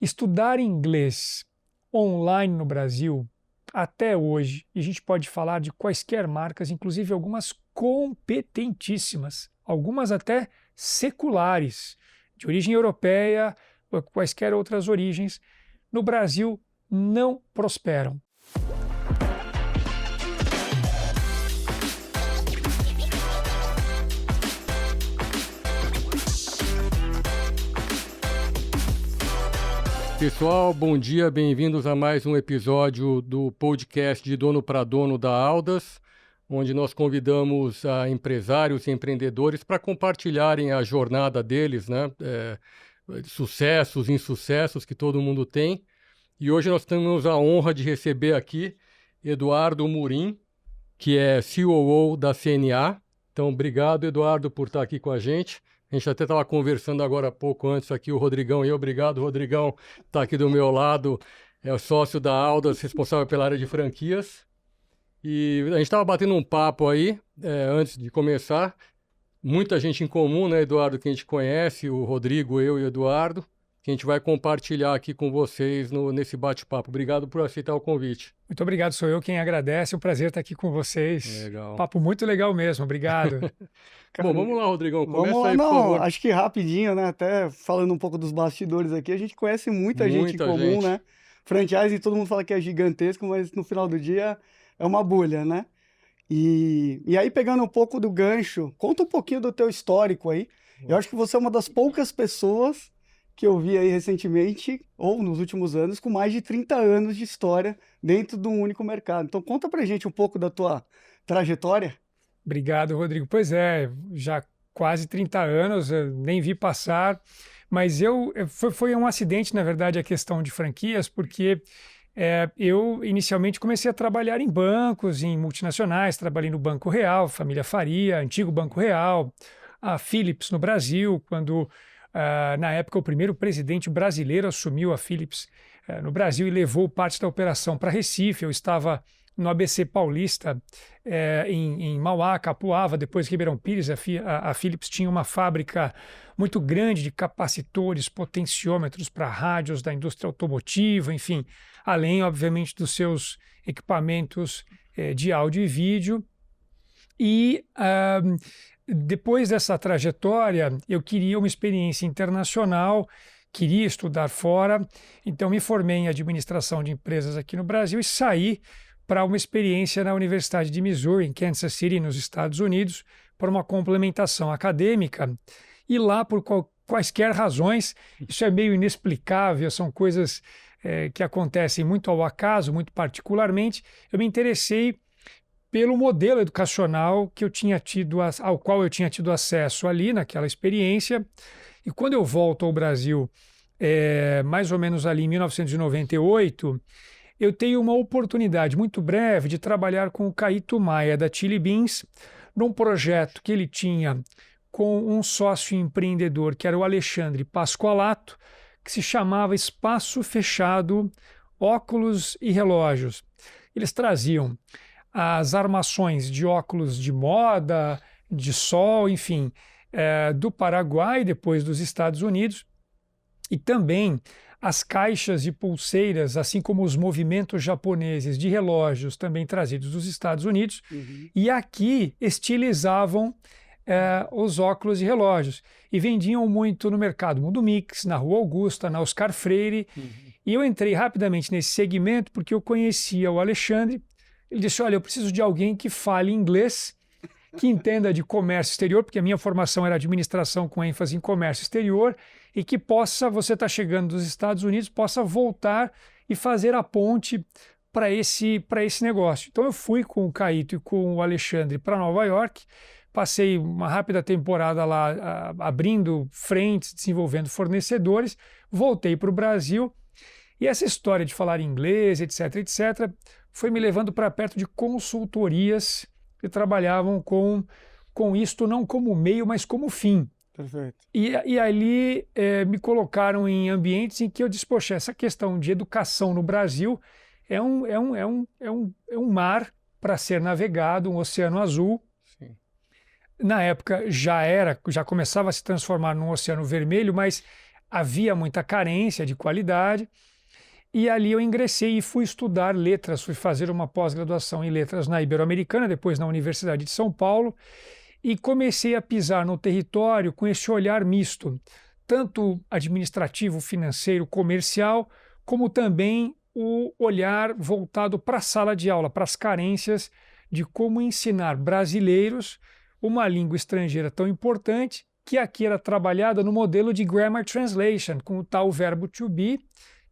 Estudar inglês online no Brasil, até hoje, e a gente pode falar de quaisquer marcas, inclusive algumas competentíssimas, algumas até seculares, de origem europeia ou quaisquer outras origens, no Brasil não prosperam. Pessoal, bom dia, bem-vindos a mais um episódio do podcast de Dono para Dono da Aldas, onde nós convidamos empresários e empreendedores para compartilharem a jornada deles, né? Sucessos, insucessos que todo mundo tem. E hoje nós temos a honra de receber aqui Eduardo Murim, que é COO da CNA. Então, obrigado, Eduardo, por estar aqui com a gente. A gente até estava conversando agora há pouco antes aqui, o Rodrigão e eu. Obrigado, Rodrigão, está aqui do meu lado, é o sócio da Aldas, responsável pela área de franquias. E a gente estava batendo um papo aí, antes de começar. Muita gente em comum, né, Eduardo, que a gente conhece, o Rodrigo, eu e o Eduardo, que a gente vai compartilhar aqui com vocês nesse bate-papo. Obrigado por aceitar o convite. Muito obrigado, sou eu quem agradece, é um prazer estar aqui com vocês. Legal. Papo muito legal mesmo, obrigado. Bom, vamos lá, Rodrigão, começa Vamos lá, aí, por favor. acho que rapidinho, né? Até falando um pouco dos bastidores aqui, a gente conhece muita gente em comum, gente. né? Franchise, todo mundo fala que é gigantesco, mas no final do dia é uma bolha, né? E aí, pegando um pouco do gancho, conta um pouquinho do teu histórico aí. Eu acho que você é uma das poucas pessoas que eu vi aí recentemente, ou nos últimos anos, com mais de 30 anos de história dentro de um único mercado. Então, conta pra gente um pouco da tua trajetória. Obrigado, Rodrigo. Pois é, já quase 30 anos, eu nem vi passar, mas foi um acidente, na verdade, a questão de franquias, porque eu inicialmente comecei a trabalhar em bancos, em multinacionais, trabalhei no Banco Real, família Faria, antigo Banco Real, a Philips no Brasil, quando na época o primeiro presidente brasileiro assumiu a Philips no Brasil e levou parte da operação para Recife. Eu estava no ABC Paulista, em Mauá, Capuava, depois Ribeirão Pires. A Philips tinha uma fábrica muito grande de capacitores, potenciômetros para rádios da indústria automotiva, enfim, além, obviamente, dos seus equipamentos de áudio e vídeo. E depois dessa trajetória, eu queria uma experiência internacional, queria estudar fora, então me formei em administração de empresas aqui no Brasil e saí para uma experiência na Universidade de Missouri, em Kansas City, nos Estados Unidos, para uma complementação acadêmica. E lá, por quaisquer razões, isso é meio inexplicável, são coisas que acontecem muito ao acaso, muito particularmente, eu me interessei pelo modelo educacional que eu tinha tido, ao qual eu tinha tido acesso ali naquela experiência. E quando eu volto ao Brasil, mais ou menos ali em 1998, eu tenho uma oportunidade muito breve de trabalhar com o Caíto Maia, da Chili Beans, num projeto que ele tinha com um sócio empreendedor, que era o Alexandre Pascoalato, que se chamava Espaço Fechado, Óculos e Relógios. Eles traziam as armações de óculos de moda, de sol, enfim, do Paraguai, depois dos Estados Unidos, e também as caixas de pulseiras, assim como os movimentos japoneses de relógios, também trazidos dos Estados Unidos, e aqui estilizavam os óculos e relógios, e vendiam muito no mercado Mundo Mix, na Rua Augusta, na Oscar Freire, e eu entrei rapidamente nesse segmento porque eu conhecia o Alexandre. Ele disse: olha, eu preciso de alguém que fale inglês, que entenda de comércio exterior, porque a minha formação era administração com ênfase em comércio exterior, e que possa, você está chegando dos Estados Unidos, possa voltar e fazer a ponte para esse negócio. Então eu fui com o Caíto e com o Alexandre para Nova York, passei uma rápida temporada lá abrindo frentes, desenvolvendo fornecedores, voltei para o Brasil, e essa história de falar inglês, etc., etc., foi me levando para perto de consultorias que trabalhavam com isto não como meio, mas como fim. Perfeito. E ali me colocaram em ambientes em que eu disse: poxa, essa questão de educação no Brasil é um mar para ser navegado, um oceano azul. Sim. Na época já começava a se transformar num oceano vermelho, mas havia muita carência de qualidade, e ali eu ingressei e fui estudar letras, fui fazer uma pós-graduação em letras na Ibero-Americana, depois na Universidade de São Paulo, e comecei a pisar no território com esse olhar misto, tanto administrativo, financeiro, comercial, como também o olhar voltado para a sala de aula, para as carências de como ensinar brasileiros uma língua estrangeira tão importante, que aqui era trabalhada no modelo de Grammar Translation, com o tal verbo to be,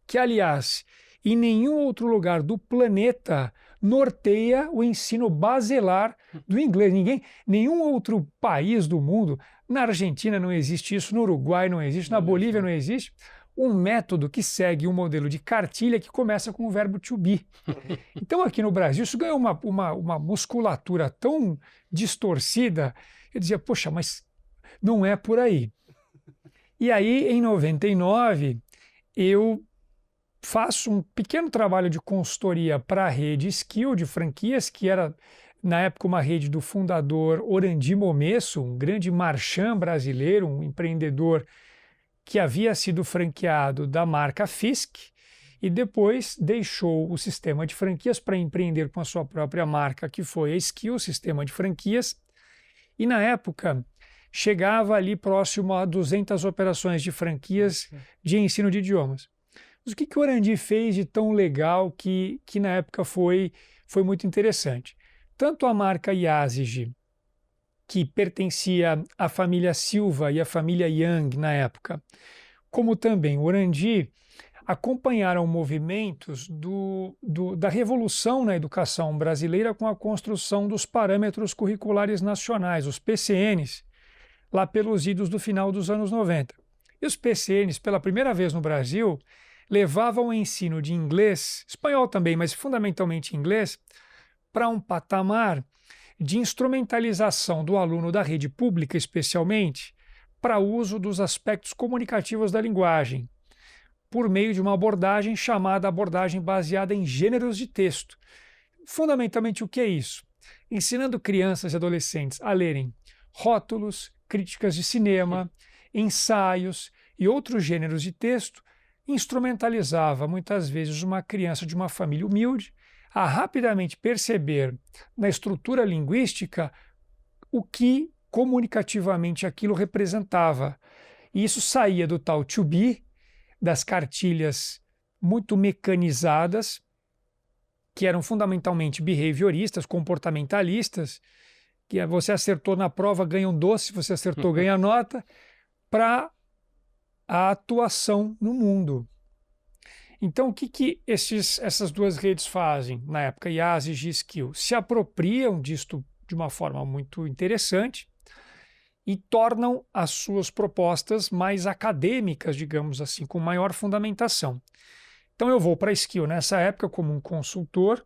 que, aliás, em nenhum outro lugar do planeta norteia o ensino basilar do inglês. Nenhum outro país do mundo, na Argentina não existe isso, no Uruguai não existe, na Bolívia não existe, um método que segue um modelo de cartilha que começa com o verbo to be. Então, aqui no Brasil, isso ganhou uma musculatura tão distorcida, eu dizia, poxa, mas não é por aí. E aí, em 99, eu faço um pequeno trabalho de consultoria para a rede Skill de franquias, que era, na época, uma rede do fundador Orandi Momesso, um grande marchand brasileiro, um empreendedor que havia sido franqueado da marca Fisk e depois deixou o sistema de franquias para empreender com a sua própria marca, que foi a Skill, sistema de franquias. E na época chegava ali próximo a 200 operações de franquias de ensino de idiomas. Mas o que o Orandi fez de tão legal que na época foi muito interessante? Tanto a marca Yazigi, que pertencia à família Silva e à família Young na época, como também o Orandi, acompanharam movimentos da revolução na educação brasileira com a construção dos parâmetros curriculares nacionais, os PCNs, lá pelos idos do final dos anos 90. E os PCNs, pela primeira vez no Brasil, levavam o ensino de inglês, espanhol também, mas fundamentalmente inglês, para um patamar de instrumentalização do aluno da rede pública, especialmente, para uso dos aspectos comunicativos da linguagem, por meio de uma abordagem chamada abordagem baseada em gêneros de texto. Fundamentalmente, o que é isso? Ensinando crianças e adolescentes a lerem rótulos, críticas de cinema, ensaios e outros gêneros de texto, instrumentalizava muitas vezes uma criança de uma família humilde a rapidamente perceber na estrutura linguística o que comunicativamente aquilo representava. E isso saía do tal to be, das cartilhas muito mecanizadas, que eram fundamentalmente behavioristas, comportamentalistas, que você acertou na prova, ganha um doce, você acertou, ganha nota, para a atuação no mundo. Então, o que essas duas redes fazem na época, Yazigi e Skill? Se apropriam disto de uma forma muito interessante e tornam as suas propostas mais acadêmicas, digamos assim, com maior fundamentação. Então, eu vou para a Skill nessa época como um consultor,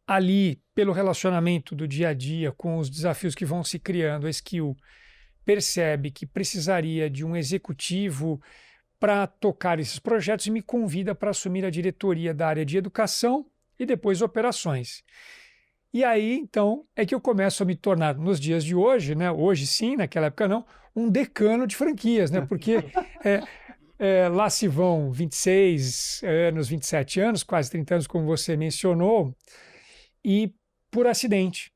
ali, pelo relacionamento do dia a dia com os desafios que vão se criando, a Skill percebe que precisaria de um executivo para tocar esses projetos e me convida para assumir a diretoria da área de educação e depois operações. E aí, então, é que eu começo a me tornar, nos dias de hoje, né, hoje sim, naquela época não, um decano de franquias, né, porque lá se vão 26 anos, 27 anos, quase 30 anos, como você mencionou, e por acidente.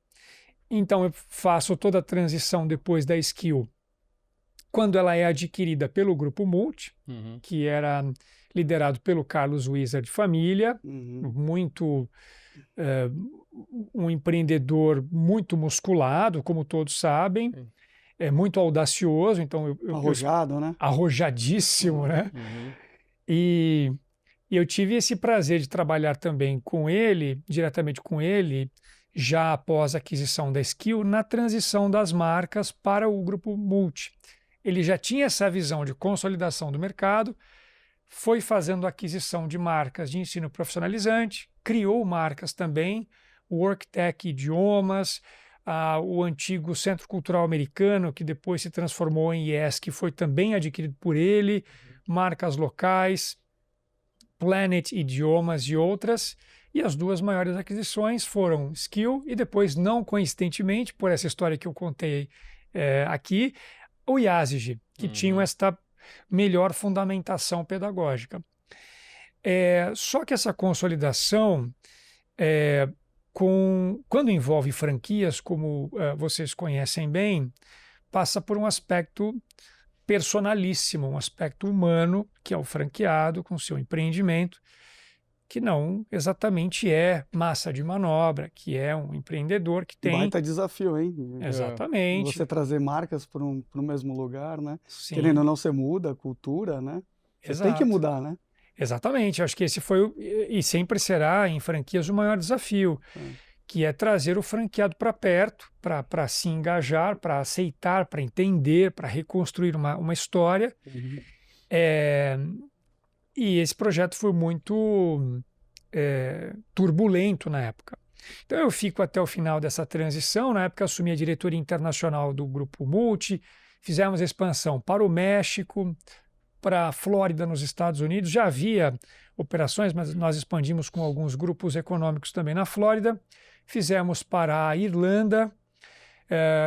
Então, eu faço toda a transição depois da Skill, quando ela é adquirida pelo Grupo Multi, que era liderado pelo Carlos Wizard Família, muito um empreendedor muito musculado, como todos sabem, muito audacioso, então arrojado, né? Arrojadíssimo, né? E eu tive esse prazer de trabalhar também com ele, diretamente com ele, já após a aquisição da Skill, na transição das marcas para o Grupo Multi. Ele já tinha essa visão de consolidação do mercado, foi fazendo aquisição de marcas de ensino profissionalizante, criou marcas também, o WorkTech Idiomas, o antigo Centro Cultural Americano, que depois se transformou em IES, que foi também adquirido por ele, marcas locais, Planet Idiomas e outras. E as duas maiores aquisições foram Skill e depois, não coincidentemente, por essa história que eu contei aqui, o Yazigi, que tinham esta melhor fundamentação pedagógica. Só que essa consolidação, quando envolve franquias, como vocês conhecem bem, passa por um aspecto personalíssimo, um aspecto humano, que é o franqueado com seu empreendimento, que não exatamente é massa de manobra, que é um empreendedor que tem... Baita desafio, hein? Exatamente. Você trazer marcas para o mesmo lugar, né? Sim. Querendo ou não, você muda a cultura, né? Você tem que mudar, né? Exatamente. Acho que esse foi, e sempre será em franquias, o maior desafio, que é trazer o franqueado para perto, para se engajar, para aceitar, para entender, para reconstruir uma história. E esse projeto foi muito turbulento na época. Então eu fico até o final dessa transição. Na época assumi a diretoria internacional do Grupo Multi, fizemos a expansão para o México, para a Flórida, nos Estados Unidos. Já havia operações, mas nós expandimos com alguns grupos econômicos também na Flórida. Fizemos para a Irlanda.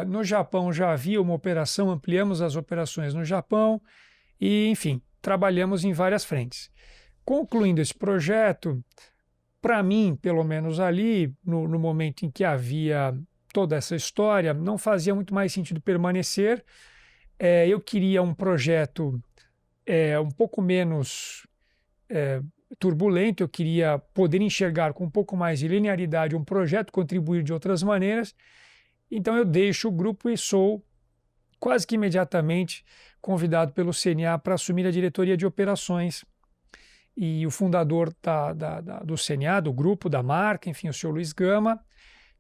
No Japão já havia uma operação, ampliamos as operações no Japão. E, enfim, trabalhamos em várias frentes. Concluindo esse projeto, para mim, pelo menos ali, no momento em que havia toda essa história, não fazia muito mais sentido permanecer. Eu queria um projeto um pouco menos turbulento, eu queria poder enxergar com um pouco mais de linearidade um projeto, contribuir de outras maneiras. Então eu deixo o grupo e sou quase que imediatamente convidado pelo CNA para assumir a diretoria de operações. E o fundador do CNA, do grupo, da marca, enfim, o senhor Luiz Gama,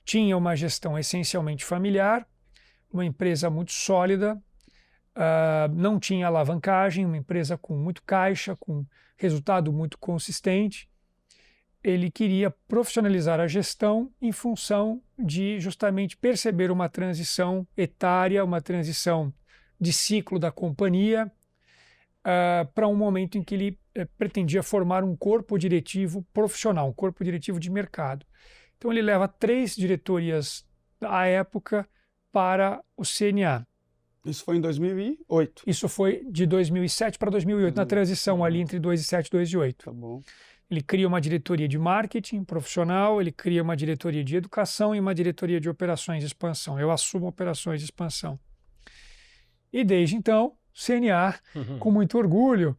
tinha uma gestão essencialmente familiar, uma empresa muito sólida, não tinha alavancagem, uma empresa com muito caixa, com resultado muito consistente. Ele queria profissionalizar a gestão em função de justamente perceber uma transição etária, uma transição de ciclo da companhia, para um momento em que ele pretendia formar um corpo diretivo profissional, um corpo diretivo de mercado. Então ele leva 3 diretorias à época para o CNA. Isso foi em 2008? Isso foi de 2007 para 2008, na transição ali entre 2007 e 2008. Tá bom. Ele cria uma diretoria de marketing profissional, ele cria uma diretoria de educação e uma diretoria de operações de expansão. Eu assumo operações de expansão. E desde então, CNA, com muito orgulho,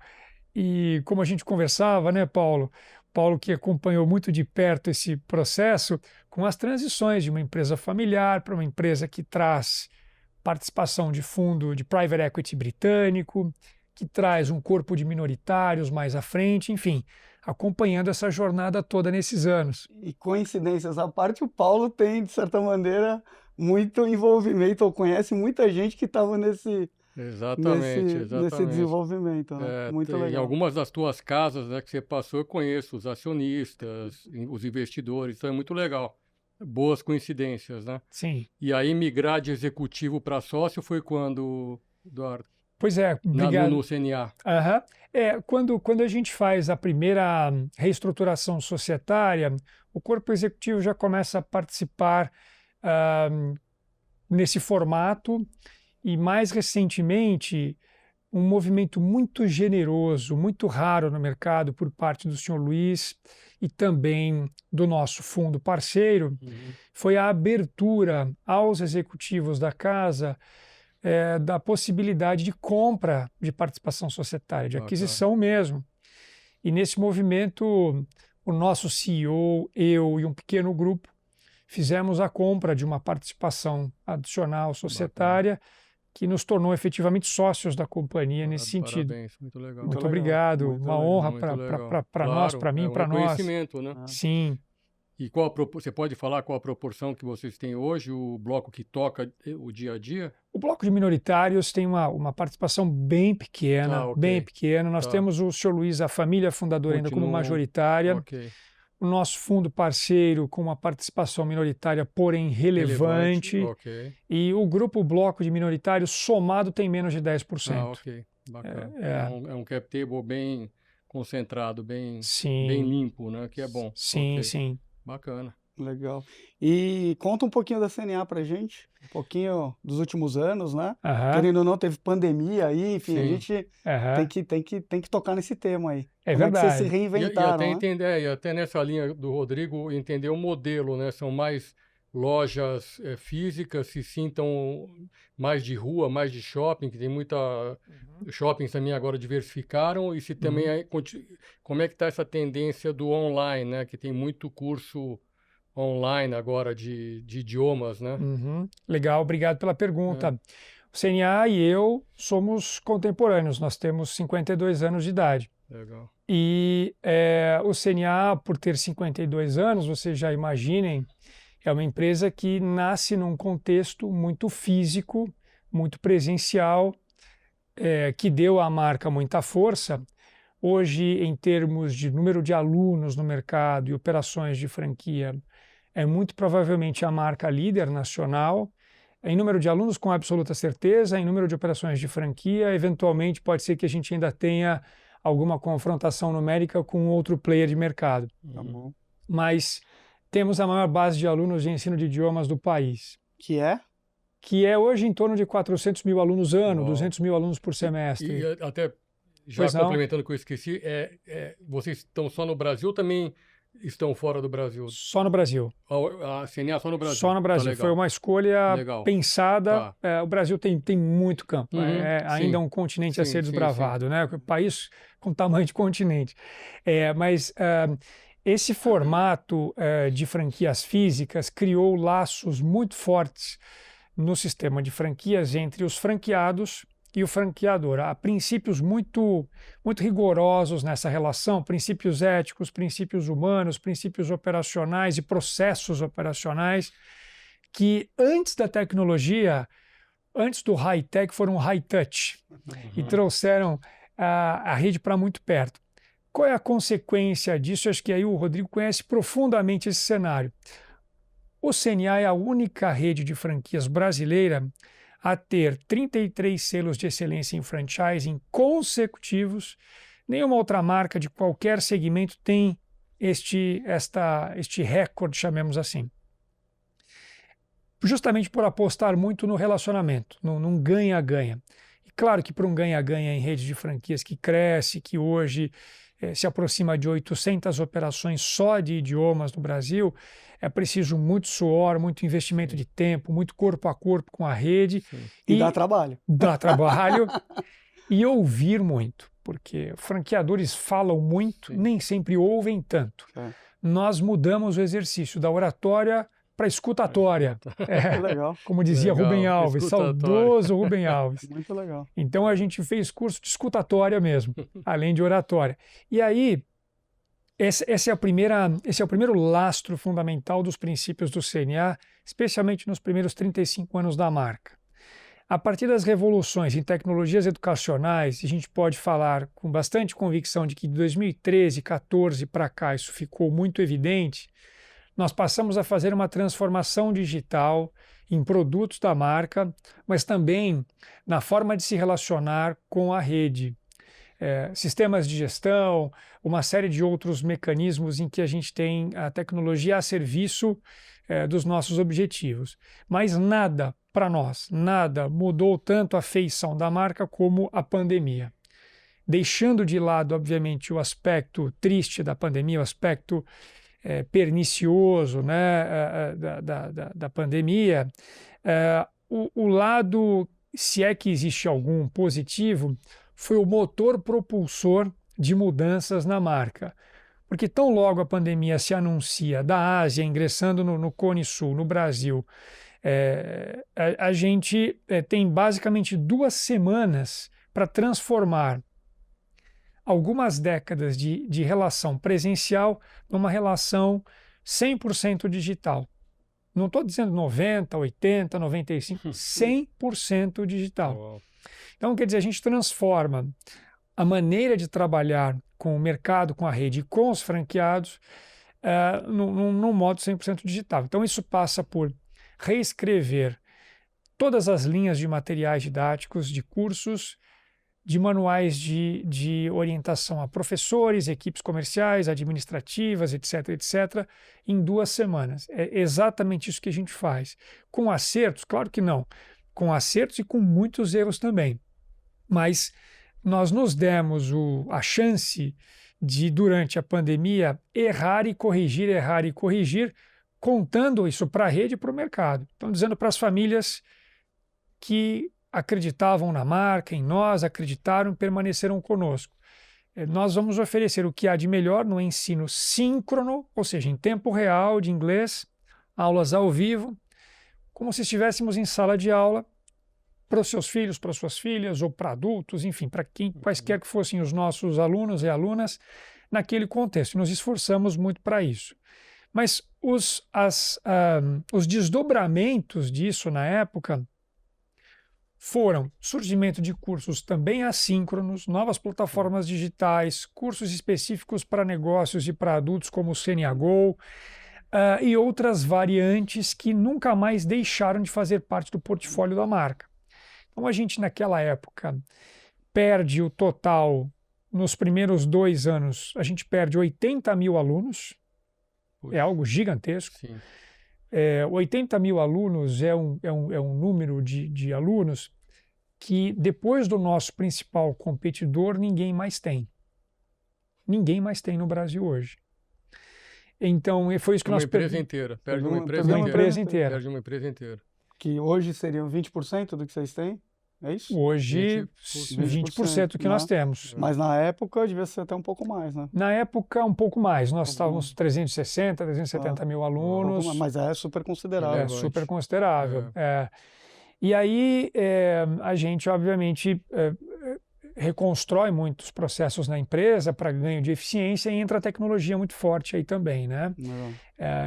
e como a gente conversava, né, Paulo? Paulo que acompanhou muito de perto esse processo, com as transições de uma empresa familiar para uma empresa que traz participação de fundo de private equity britânico, que traz um corpo de minoritários mais à frente, enfim, acompanhando essa jornada toda nesses anos. E coincidências à parte, o Paulo tem, de certa maneira, muito envolvimento, ou conhece muita gente que estava nesse desenvolvimento. Né? Muito legal. Em algumas das tuas casas, né, que você passou, eu conheço os acionistas, os investidores, então é muito legal. Boas coincidências, né? Sim. E aí migrar de executivo para sócio foi quando, Eduardo? Pois é, obrigado. No CNA. Quando a gente faz a primeira reestruturação societária, o corpo executivo já começa a participar nesse formato e, mais recentemente, um movimento muito generoso, muito raro no mercado por parte do senhor Luiz e também do nosso fundo parceiro, foi a abertura aos executivos da casa da possibilidade de compra de participação societária, de aquisição mesmo. E nesse movimento, o nosso CEO, eu e um pequeno grupo fizemos a compra de uma participação adicional societária que nos tornou efetivamente sócios da companhia nesse sentido. Parabéns, muito legal. Muito obrigado, muito uma legal, honra para nós, para mim, para nós. Conhecimento, né? Sim. E você pode falar qual a proporção que vocês têm hoje, o bloco que toca o dia a dia? O bloco de minoritários tem uma participação bem pequena, bem pequena. Nós temos o senhor Luiz, a família fundadora ainda como majoritária. O nosso fundo parceiro com uma participação minoritária, porém relevante. E o grupo bloco de minoritários somado tem menos de 10%. Bacana. É um cap table bem concentrado, bem sim. bem limpo, né? Que é bom. Sim, sim. Bacana. Legal. E conta um pouquinho da CNA pra gente, um pouquinho dos últimos anos, né? Querendo ou não, teve pandemia aí, enfim, a gente tem que tocar nesse tema aí. É Como verdade. é que vocês se reinventaram, e até nessa linha do Rodrigo, entender o modelo, né? São mais lojas físicas, se sintam mais de rua, mais de shopping, que tem muita... Shoppings também agora diversificaram, e se também como é que está essa tendência do online, né? Que tem muito curso online agora de idiomas, né? Legal, obrigado pela pergunta. O CNA e eu somos contemporâneos, nós temos 52 anos de idade. Legal. E o CNA, por ter 52 anos, vocês já imaginem, é uma empresa que nasce num contexto muito físico, muito presencial, que deu à marca muita força. Hoje, em termos de número de alunos no mercado e operações de franquia, é muito provavelmente a marca líder nacional. Em número de alunos, com absoluta certeza, em número de operações de franquia, eventualmente pode ser que a gente ainda tenha alguma confrontação numérica com outro player de mercado. Tá bom. Mas temos a maior base de alunos de ensino de idiomas do país. Que é? Que é hoje em torno de 400 mil alunos ano, 200 mil alunos por semestre. E até, já complementando o que eu esqueci, vocês estão só no Brasil ou também estão fora do Brasil? Só no Brasil. A CNA só no Brasil? Só no Brasil. Foi uma escolha pensada. O Brasil tem muito campo. Ainda é um continente a ser desbravado, né? Um país com tamanho de continente. Mas esse formato de franquias físicas criou laços muito fortes no sistema de franquias entre os franqueados e o franqueador. Há princípios muito rigorosos nessa relação, princípios éticos, princípios humanos, princípios operacionais e processos operacionais que antes da tecnologia, antes do high-tech, foram high-touch e trouxeram a rede para muito perto. Qual é a consequência disso? Acho que aí o Rodrigo conhece profundamente esse cenário. O CNA é a única rede de franquias brasileira a ter 33 selos de excelência em franchising consecutivos. Nenhuma outra marca de qualquer segmento tem este recorde, chamemos assim. Justamente por apostar muito no relacionamento, num ganha-ganha. E claro que para um ganha-ganha em rede de franquias que cresce, que hoje se aproxima de 800 operações só de idiomas no Brasil, é preciso muito suor, muito investimento de tempo, muito corpo a corpo com a rede. E dá trabalho. Dá trabalho e ouvir muito, porque franqueadores falam muito, nem sempre ouvem tanto. Nós mudamos o exercício da oratória para a escutatória. Legal. Como dizia Rubem Alves, saudoso Rubem Alves. Muito legal. Então a gente fez curso de escutatória mesmo, além de oratória. E aí, esse é o primeiro lastro fundamental dos princípios do CNA, especialmente nos primeiros 35 anos da marca. A partir das revoluções em tecnologias educacionais, a gente pode falar com bastante convicção de que de 2013, 14 para cá isso ficou muito evidente. Nós passamos a fazer uma transformação digital em produtos da marca, mas também na forma de se relacionar com a rede. Sistemas de gestão, uma série de outros mecanismos em que a gente tem a tecnologia a serviço dos nossos objetivos. Mas nada, para nós, nada mudou tanto a feição da marca como a pandemia. Deixando de lado, obviamente, o aspecto triste da pandemia, o aspecto pernicioso, né, da pandemia, o lado, se é que existe algum positivo, foi o motor propulsor de mudanças na marca. Porque tão logo a pandemia se anuncia da Ásia ingressando no Cone Sul, no Brasil, a gente tem basicamente 2 semanas para transformar algumas décadas de relação presencial numa relação 100% digital. Não estou dizendo 90%, 80%, 95%, 100% digital. Então, quer dizer, a gente transforma a maneira de trabalhar com o mercado, com a rede e com os franqueados num modo 100% digital. Então, isso passa por reescrever todas as linhas de materiais didáticos, de cursos, de manuais de orientação a professores, equipes comerciais, administrativas, etc., etc., em 2 semanas. É exatamente isso que a gente faz. Com acertos? Claro que não. Com acertos e com muitos erros também. Mas nós nos demos a chance de, durante a pandemia, errar e corrigir, contando isso para a rede e para o mercado. Então, dizendo para as famílias que acreditavam na marca, em nós, acreditaram e permaneceram conosco. Nós vamos oferecer o que há de melhor no ensino síncrono, ou seja, em tempo real de inglês, aulas ao vivo, como se estivéssemos em sala de aula, para os seus filhos, para suas filhas, ou para adultos, enfim, para quaisquer que fossem os nossos alunos e alunas, naquele contexto. Nos esforçamos muito para isso. Mas os desdobramentos disso na época foram surgimento de cursos também assíncronos, novas plataformas digitais, cursos específicos para negócios e para adultos como o CNAGO, e outras variantes que nunca mais deixaram de fazer parte do portfólio da marca. Então a gente naquela época perde o total, nos primeiros 2 anos, a gente perde 80 mil alunos, é algo gigantesco. Sim. 80 mil alunos é um número de alunos que depois do nosso principal competidor ninguém mais tem. Ninguém mais tem no Brasil hoje. Então foi isso que nós perdemos. Perde uma empresa inteira. Perde uma empresa inteira. Que hoje seriam 20% do que vocês têm? É isso? Hoje, 20% do que nós temos. Mas na época devia ser até um pouco mais, né? Na época, um pouco mais. Nós estávamos 360, 370 mil alunos. Mas é super considerável. É super considerável. E aí, a gente, obviamente, reconstrói muitos processos na empresa para ganho de eficiência e entra a tecnologia muito forte aí também, né?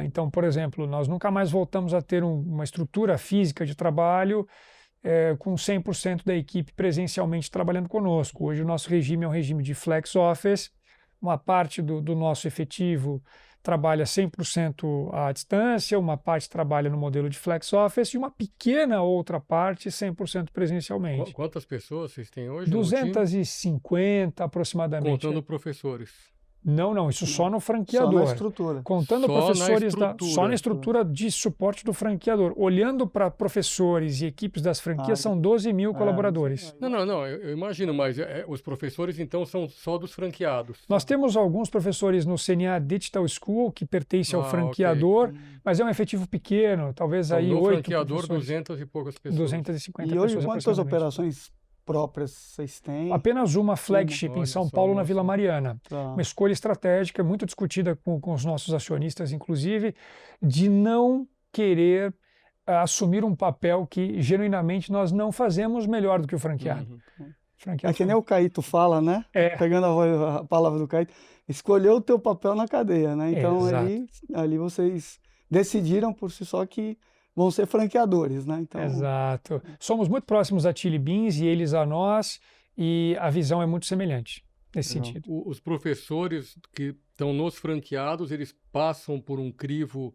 Então, por exemplo, nós nunca mais voltamos a ter uma estrutura física de trabalho com 100% da equipe presencialmente trabalhando conosco. Hoje o nosso regime é um regime de flex office, uma parte do nosso efetivo trabalha 100% à distância, uma parte trabalha no modelo de flex office e uma pequena outra parte 100% presencialmente. Quantas pessoas vocês têm hoje? 250 aproximadamente. Contando professores. Não, isso só no franqueador. Só na estrutura. Contando professores, só na estrutura de suporte do franqueador. Olhando para professores e equipes das franquias, são 12 mil colaboradores. Não, eu imagino, mas os professores então são só dos franqueados. Nós temos alguns professores no CNA Digital School que pertencem ao franqueador, mas é um efetivo pequeno, talvez então, aí 8 franqueador, professores. 200 e poucas pessoas. 250 e pessoas. E hoje quantas operações próprias vocês têm? Apenas uma flagship em São Paulo, na Vila Mariana. Uma escolha estratégica, muito discutida com os nossos acionistas, inclusive, de não querer assumir um papel que, genuinamente, nós não fazemos melhor do que o franqueado. É que nem o Caíto fala, né? Pegando a palavra do Caíto, escolheu o teu papel na cadeia, né? Então, ali vocês decidiram por si só que vão ser franqueadores, né? Então... Exato. Somos muito próximos da Chili Beans e eles a nós, e a visão é muito semelhante nesse sentido. Os professores que estão nos franqueados, eles passam por um crivo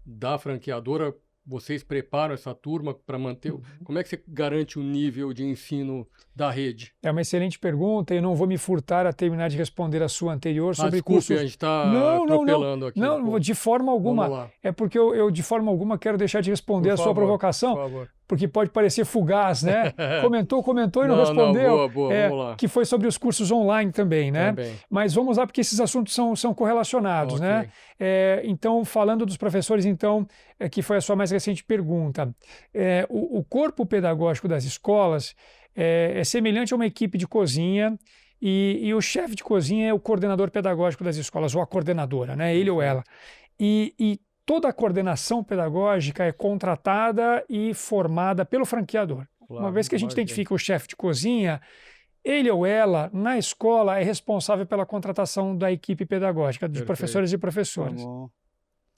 da franqueadora. Vocês preparam essa turma para manter... Como é que você garante o nível de ensino da rede? É uma excelente pergunta e eu não vou me furtar a terminar de responder a sua anterior sobre cursos... a gente está atropelando aqui. Não, de forma alguma. É porque eu, de forma alguma, quero deixar de responder a sua provocação, por favor. Porque pode parecer fugaz, né? comentou e não respondeu. Boa, vamos lá. Que foi sobre os cursos online também, né? Mas vamos lá, porque esses assuntos são correlacionados, né? Então, falando dos professores, então, que foi a sua mais recente pergunta. O corpo pedagógico das escolas é semelhante a uma equipe de cozinha e o chefe de cozinha é o coordenador pedagógico das escolas, ou a coordenadora, né? Ele ou ela. E toda a coordenação pedagógica é contratada e formada pelo franqueador. Claro, uma vez que a gente identifica o chefe de cozinha, ele ou ela, na escola, é responsável pela contratação da equipe pedagógica, de professores e professoras.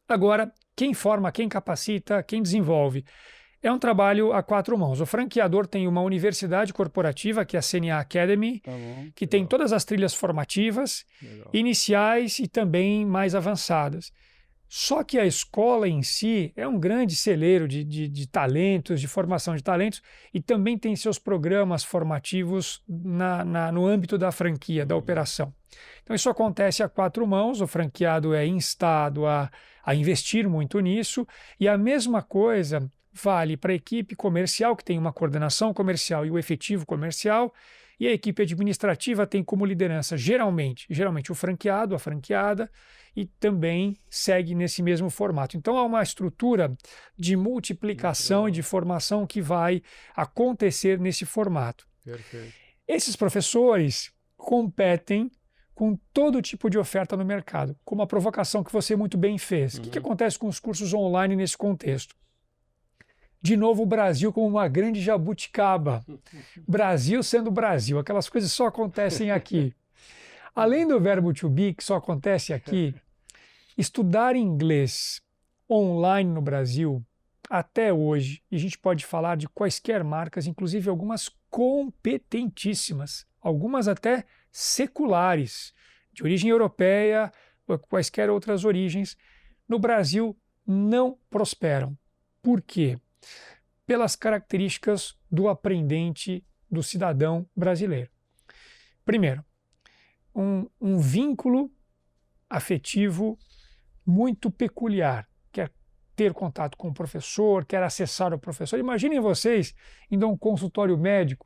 Agora, quem forma, quem capacita, quem desenvolve, é um trabalho a 4 mãos. O franqueador tem uma universidade corporativa, que é a CNA Academy, que tem todas as trilhas formativas, iniciais e também mais avançadas. Só que a escola em si é um grande celeiro de talentos, de formação de talentos, e também tem seus programas formativos no âmbito da franquia, da operação. Então isso acontece a quatro mãos, o franqueado é instado a investir muito nisso, e a mesma coisa vale para a equipe comercial, que tem uma coordenação comercial e o efetivo comercial, e a equipe administrativa tem como liderança, geralmente o franqueado, a franqueada, e também segue nesse mesmo formato. Então, há uma estrutura de multiplicação e de formação que vai acontecer nesse formato. Perfeito. Esses professores competem com todo tipo de oferta no mercado, como a provocação que você muito bem fez. O que acontece com os cursos online nesse contexto? De novo, o Brasil como uma grande jabuticaba. Brasil sendo Brasil, aquelas coisas só acontecem aqui. Além do verbo to be, que só acontece aqui, estudar inglês online no Brasil, até hoje, e a gente pode falar de quaisquer marcas, inclusive algumas competentíssimas, algumas até seculares, de origem europeia, ou quaisquer outras origens, no Brasil não prosperam. Por quê? Pelas características do aprendente, do cidadão brasileiro. Primeiro, um vínculo afetivo muito peculiar. Quer ter contato com o professor, quer acessar o professor. Imaginem vocês indo a um consultório médico,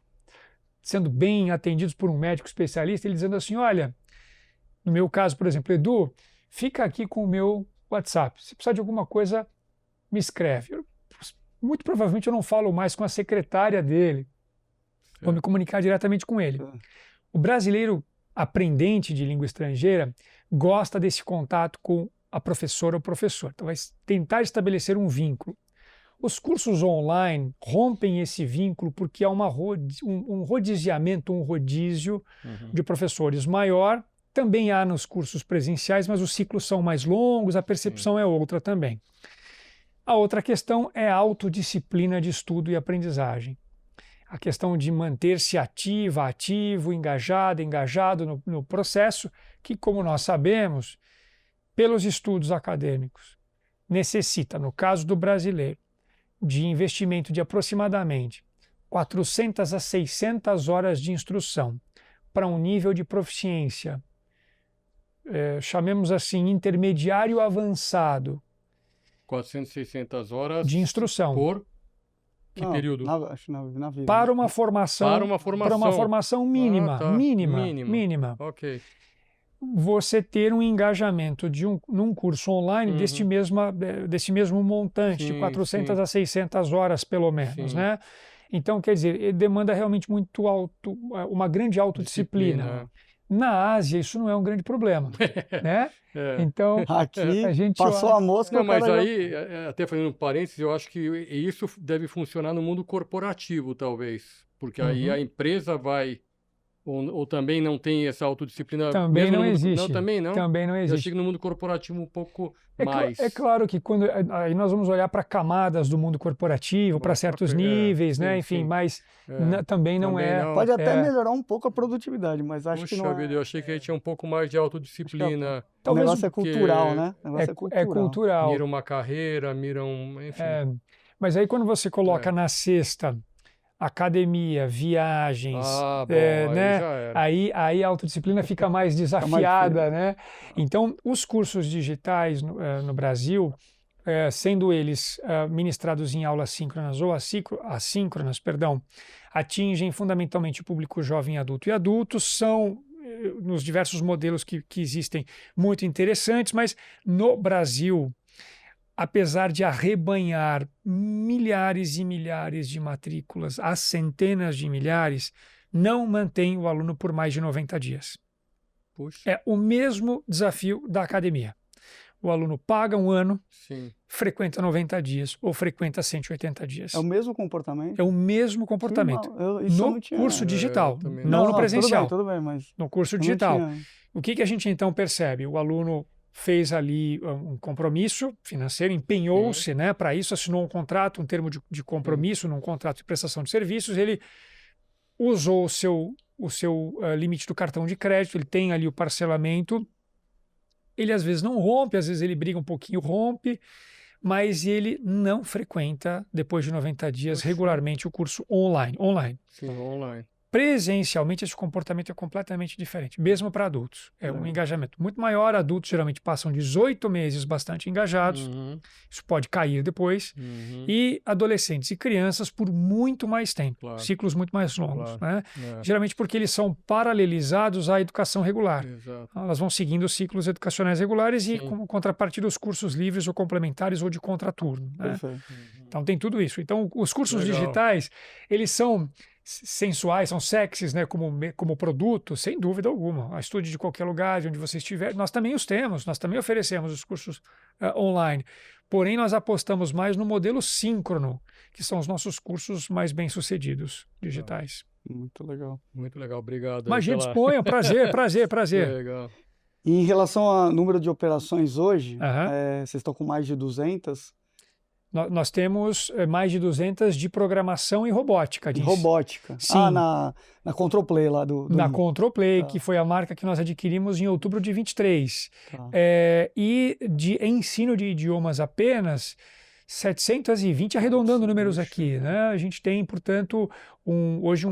sendo bem atendidos por um médico especialista, ele dizendo assim, olha, no meu caso, por exemplo, Edu, fica aqui com o meu WhatsApp. Se precisar de alguma coisa, me escreve. Muito provavelmente eu não falo mais com a secretária dele. Vou me comunicar diretamente com ele. O brasileiro aprendente de língua estrangeira gosta desse contato com a professora ou professor. Então vai tentar estabelecer um vínculo. Os cursos online rompem esse vínculo porque há um rodiziamento, um rodízio de professores maior. Também há nos cursos presenciais, mas os ciclos são mais longos, a percepção é outra também. A outra questão é a autodisciplina de estudo e aprendizagem. A questão de manter-se ativo, engajado no processo, que, como nós sabemos, pelos estudos acadêmicos, necessita, no caso do brasileiro, de investimento de aproximadamente 400 a 600 horas de instrução para um nível de proficiência, chamemos assim, intermediário avançado, 400, 600 horas de instrução. Por que período? Na vida. Para uma formação mínima. Mínima. Ok. Você ter um engajamento num curso online desse mesmo montante, de 400 a 600 horas pelo menos, né? Então, quer dizer, demanda realmente uma grande autodisciplina. Na Ásia, isso não é um grande problema, né? Então, aqui a gente passou a mosca. Não, mas aí, até fazendo um parênteses, eu acho que isso deve funcionar no mundo corporativo, talvez. Porque aí a empresa vai... Ou também não tem essa autodisciplina? Também não existe. Não, também não? Também não existe. Eu achei que no mundo corporativo um pouco mais. É claro que aí nós vamos olhar para camadas do mundo corporativo, para certos níveis, né? Enfim, mas também não é. Pode até melhorar um pouco a produtividade, mas acho que não é. Vida, eu achei que aí tinha um pouco mais de autodisciplina. O negócio é cultural, né? É cultural. Mira uma carreira, enfim. Mas aí quando você coloca na cesta academia, viagens, né? Aí a autodisciplina fica mais desafiada, né? Então, os cursos digitais no Brasil, sendo eles ministrados em aulas síncronas ou assíncronas, atingem fundamentalmente o público jovem, adulto e adultos, são nos diversos modelos que existem muito interessantes, mas no Brasil, apesar de arrebanhar milhares e milhares de matrículas, a centenas de milhares, não mantém o aluno por mais de 90 dias. Puxa. É o mesmo desafio da academia. O aluno paga um ano, frequenta 90 dias ou frequenta 180 dias. É o mesmo comportamento? É o mesmo comportamento. No curso digital, não no presencial. Tudo bem, mas no curso digital. O que a gente então percebe? O aluno fez ali um compromisso financeiro, empenhou-se, né, para isso, assinou um contrato, um termo de compromisso num contrato de prestação de serviços, ele usou o seu limite do cartão de crédito, ele tem ali o parcelamento ele às vezes não rompe, às vezes ele briga um pouquinho, rompe, mas ele não frequenta, depois de 90 dias, regularmente o curso online. Sim, online. Presencialmente, esse comportamento é completamente diferente, mesmo para adultos. É um engajamento muito maior. Adultos geralmente passam 18 meses bastante engajados. Isso pode cair depois. E adolescentes e crianças por muito mais tempo, ciclos muito mais longos. Né? Geralmente porque eles são paralelizados à educação regular. Exato. Elas vão seguindo os ciclos educacionais regulares e com contrapartida os cursos livres ou complementares ou de contraturno. Né? Então tem tudo isso. Então os cursos digitais, eles são sensuais, são sexys, né, como produto, sem dúvida alguma. Estude de qualquer lugar, de onde você estiver. Nós também os temos, nós também oferecemos os cursos online. Porém, nós apostamos mais no modelo síncrono, que são os nossos cursos mais bem-sucedidos digitais. Muito legal. Muito legal, obrigado. Imagina, disponha, prazer. Legal. E em relação ao número de operações hoje, vocês estão com mais de 200? Nós temos mais de 200 de programação e robótica. Robótica. Sim. Na Control-Play lá do... Na Control-Play, que foi a marca que nós adquirimos em outubro de 23. E de ensino de idiomas apenas, 720, arredondando números aqui. Né? A gente tem, portanto, hoje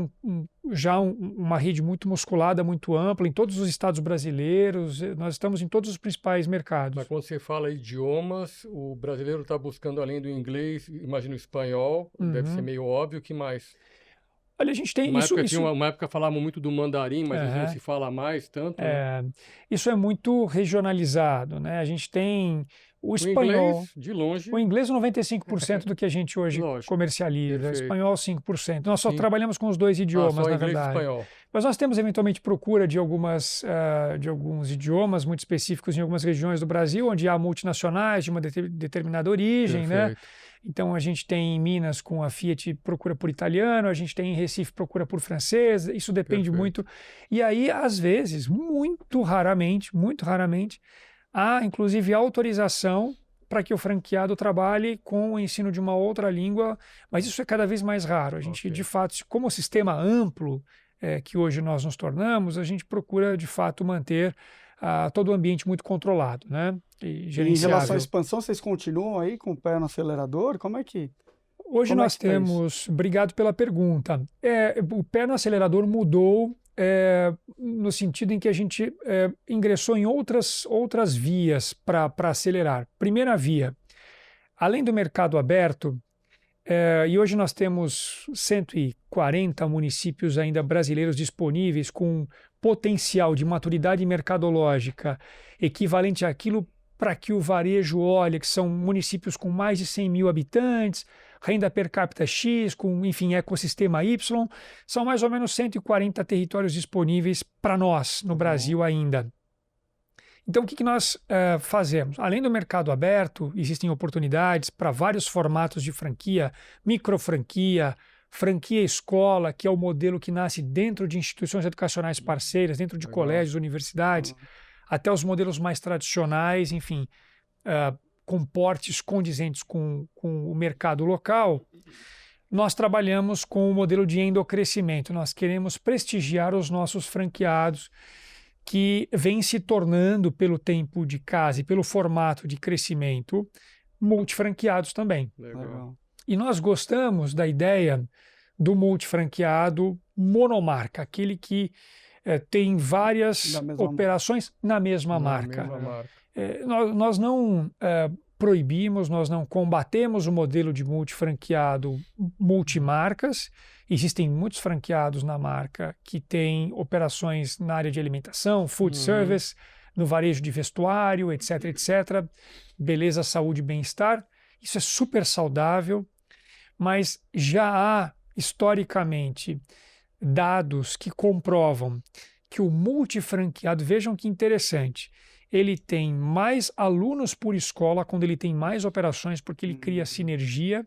uma rede muito musculada, muito ampla, em todos os estados brasileiros. Nós estamos em todos os principais mercados. Mas quando você fala idiomas, o brasileiro está buscando, além do inglês, imagino o espanhol, deve ser meio óbvio, o que mais? Olha, a gente tem uma época falavam muito do mandarim, mas hoje não se fala mais tanto. Né? Isso é muito regionalizado, né? A gente tem o espanhol. Inglês, de longe. O inglês, 95% do que a gente hoje comercializa. O espanhol, 5%. Nós só trabalhamos com os dois idiomas, na verdade. Espanhol. Mas nós temos, eventualmente, procura de alguns idiomas muito específicos em algumas regiões do Brasil, onde há multinacionais de uma determinada origem, né? Então, a gente tem em Minas, com a Fiat, procura por italiano, a gente tem em Recife, procura por francês, isso depende muito. E aí, às vezes, muito raramente, há, inclusive, autorização para que o franqueado trabalhe com o ensino de uma outra língua, mas isso é cada vez mais raro. A gente, de fato, como sistema amplo que hoje nós nos tornamos, a gente procura, de fato, manter todo o ambiente muito controlado, né? E gerenciável. Em relação à expansão, vocês continuam aí com o pé no acelerador? Como é que... Hoje nós temos... Obrigado pela pergunta. O pé no acelerador mudou no sentido em que a gente ingressou em outras vias para acelerar. Primeira via, além do mercado aberto, e hoje nós temos 140 municípios ainda brasileiros disponíveis com potencial de maturidade mercadológica equivalente àquilo para que o varejo olha, que são municípios com mais de 100 mil habitantes, renda per capita X, com, enfim, ecossistema Y, são mais ou menos 140 territórios disponíveis para nós no Brasil ainda. Então, o que nós fazemos? Além do mercado aberto, existem oportunidades para vários formatos de franquia, microfranquia, franquia escola, que é o modelo que nasce dentro de instituições educacionais parceiras, dentro de colégios, universidades, até os modelos mais tradicionais, enfim, com portes condizentes com o mercado local. Nós trabalhamos com o modelo de endocrescimento. Nós queremos prestigiar os nossos franqueados que vêm se tornando, pelo tempo de casa e pelo formato de crescimento, multifranqueados também. Legal. E nós gostamos da ideia do multifranqueado monomarca, aquele que tem várias operações na mesma marca. Nós não proibimos, nós não combatemos o modelo de multifranqueado multimarcas. Existem muitos franqueados na marca que têm operações na área de alimentação, food service, no varejo de vestuário, etc, etc. Beleza, saúde e bem-estar. Isso é super saudável, mas já há, historicamente, dados que comprovam que o multifranqueado, vejam que interessante, ele tem mais alunos por escola quando ele tem mais operações, porque ele cria sinergia,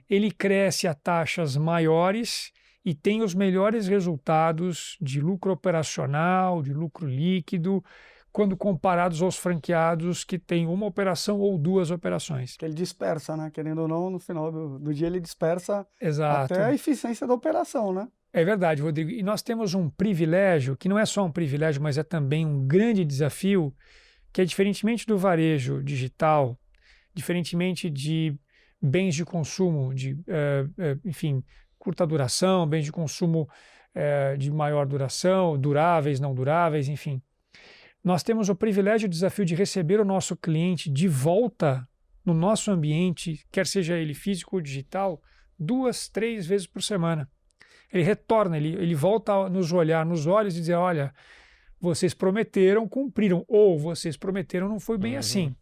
ele cresce a taxas maiores e tem os melhores resultados de lucro operacional, de lucro líquido, quando comparados aos franqueados que têm uma operação ou duas operações. Ele dispersa, né? Querendo ou não, no final do dia ele dispersa Exato. Até a eficiência da operação, né? É verdade, Rodrigo. E nós temos um privilégio, que não é só um privilégio, mas é também um grande desafio, que é diferentemente do varejo digital, diferentemente de bens de consumo, enfim, curta duração, bens de consumo de maior duração, duráveis, não duráveis, enfim. Nós temos o privilégio e o desafio de receber o nosso cliente de volta no nosso ambiente, quer seja ele físico ou digital, 2, 3 vezes por semana. Ele retorna, ele volta a nos olhar nos olhos e dizer, olha, vocês prometeram, cumpriram, ou vocês prometeram, não foi bem assim.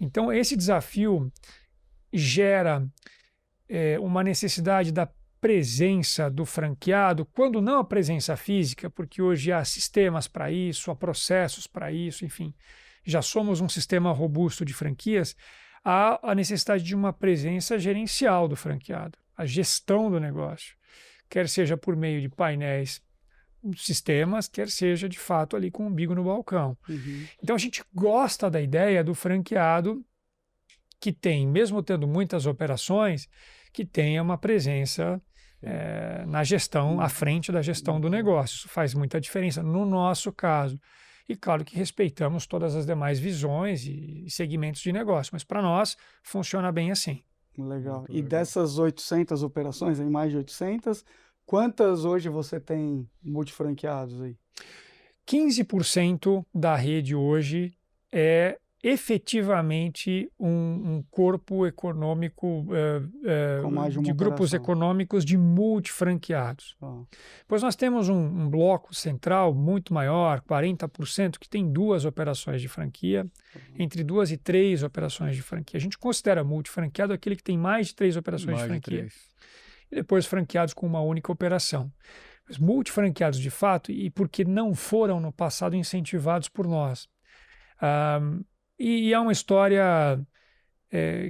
Então, esse desafio gera uma necessidade da presença do franqueado, quando não a presença física, porque hoje há sistemas para isso, há processos para isso, enfim, já somos um sistema robusto de franquias, há a necessidade de uma presença gerencial do franqueado, a gestão do negócio, quer seja por meio de painéis, sistemas, quer seja de fato ali com o umbigo no balcão. Então a gente gosta da ideia do franqueado que tem, mesmo tendo muitas operações, que tenha uma presença na gestão, à frente da gestão do negócio. Isso faz muita diferença no nosso caso. E claro que respeitamos todas as demais visões e segmentos de negócio, mas para nós funciona bem assim. Legal. E dessas 800 operações, em mais de 800, quantas hoje você tem multifranqueados aí? 15% da rede hoje é efetivamente um corpo econômico de grupos econômicos de multifranqueados. Pois nós temos um bloco central muito maior, 40%, que tem 2 operações de franquia, entre 2 e 3 operações de franquia. A gente considera multifranqueado aquele que tem mais de 3 operações de franquia. E depois franqueados com uma única operação. Mas multifranqueados de fato, e porque não foram no passado incentivados por nós. E é uma história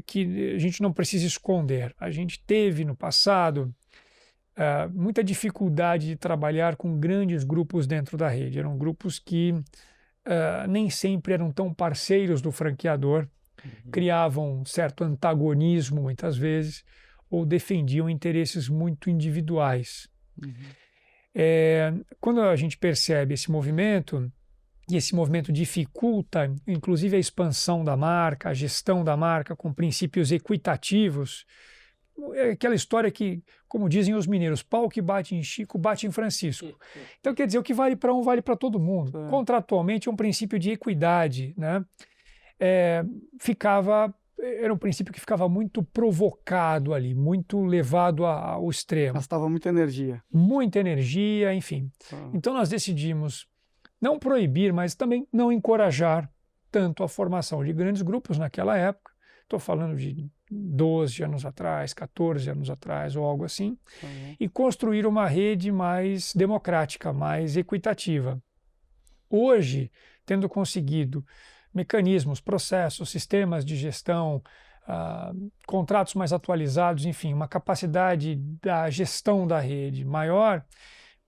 que a gente não precisa esconder. A gente teve no passado muita dificuldade de trabalhar com grandes grupos dentro da rede. Eram grupos que nem sempre eram tão parceiros do franqueador, criavam um certo antagonismo muitas vezes, ou defendiam interesses muito individuais. Quando a gente percebe esse movimento, e esse movimento dificulta, inclusive, a expansão da marca, a gestão da marca com princípios equitativos. É aquela história que, como dizem os mineiros, pau que bate em Chico, bate em Francisco. Então, quer dizer, o que vale para um, vale para todo mundo. Contratualmente, é um princípio de equidade, né? Era um princípio que ficava muito provocado ali, muito levado ao extremo. Gastava muita energia. Muita energia, enfim. Então, nós decidimos não proibir, mas também não encorajar tanto a formação de grandes grupos naquela época. Estou falando de 12 anos atrás, 14 anos atrás ou algo assim. E construir uma rede mais democrática, mais equitativa. Hoje, tendo conseguido mecanismos, processos, sistemas de gestão, contratos mais atualizados, enfim, uma capacidade da gestão da rede maior,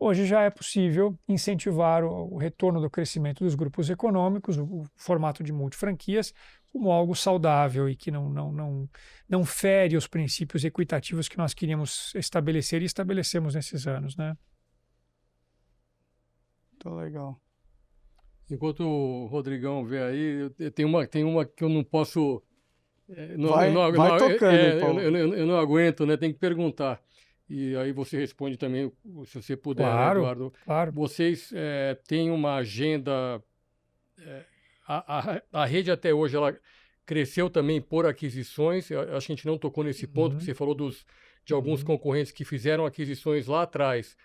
hoje já é possível incentivar o retorno do crescimento dos grupos econômicos, o formato de multifranquias, como algo saudável e que não fere os princípios equitativos que nós queríamos estabelecer e estabelecemos nesses anos, né? Muito legal. Enquanto o Rodrigão vê aí, tem uma que eu não posso... Vai tocando, Paulo. Eu não aguento, né? Tem que perguntar. E aí você responde também, se você puder, claro, né, Eduardo? Claro. Vocês têm uma agenda... A rede até hoje, ela cresceu também por aquisições. Eu acho que a gente não tocou nesse ponto, porque você falou de alguns concorrentes que fizeram aquisições lá atrás.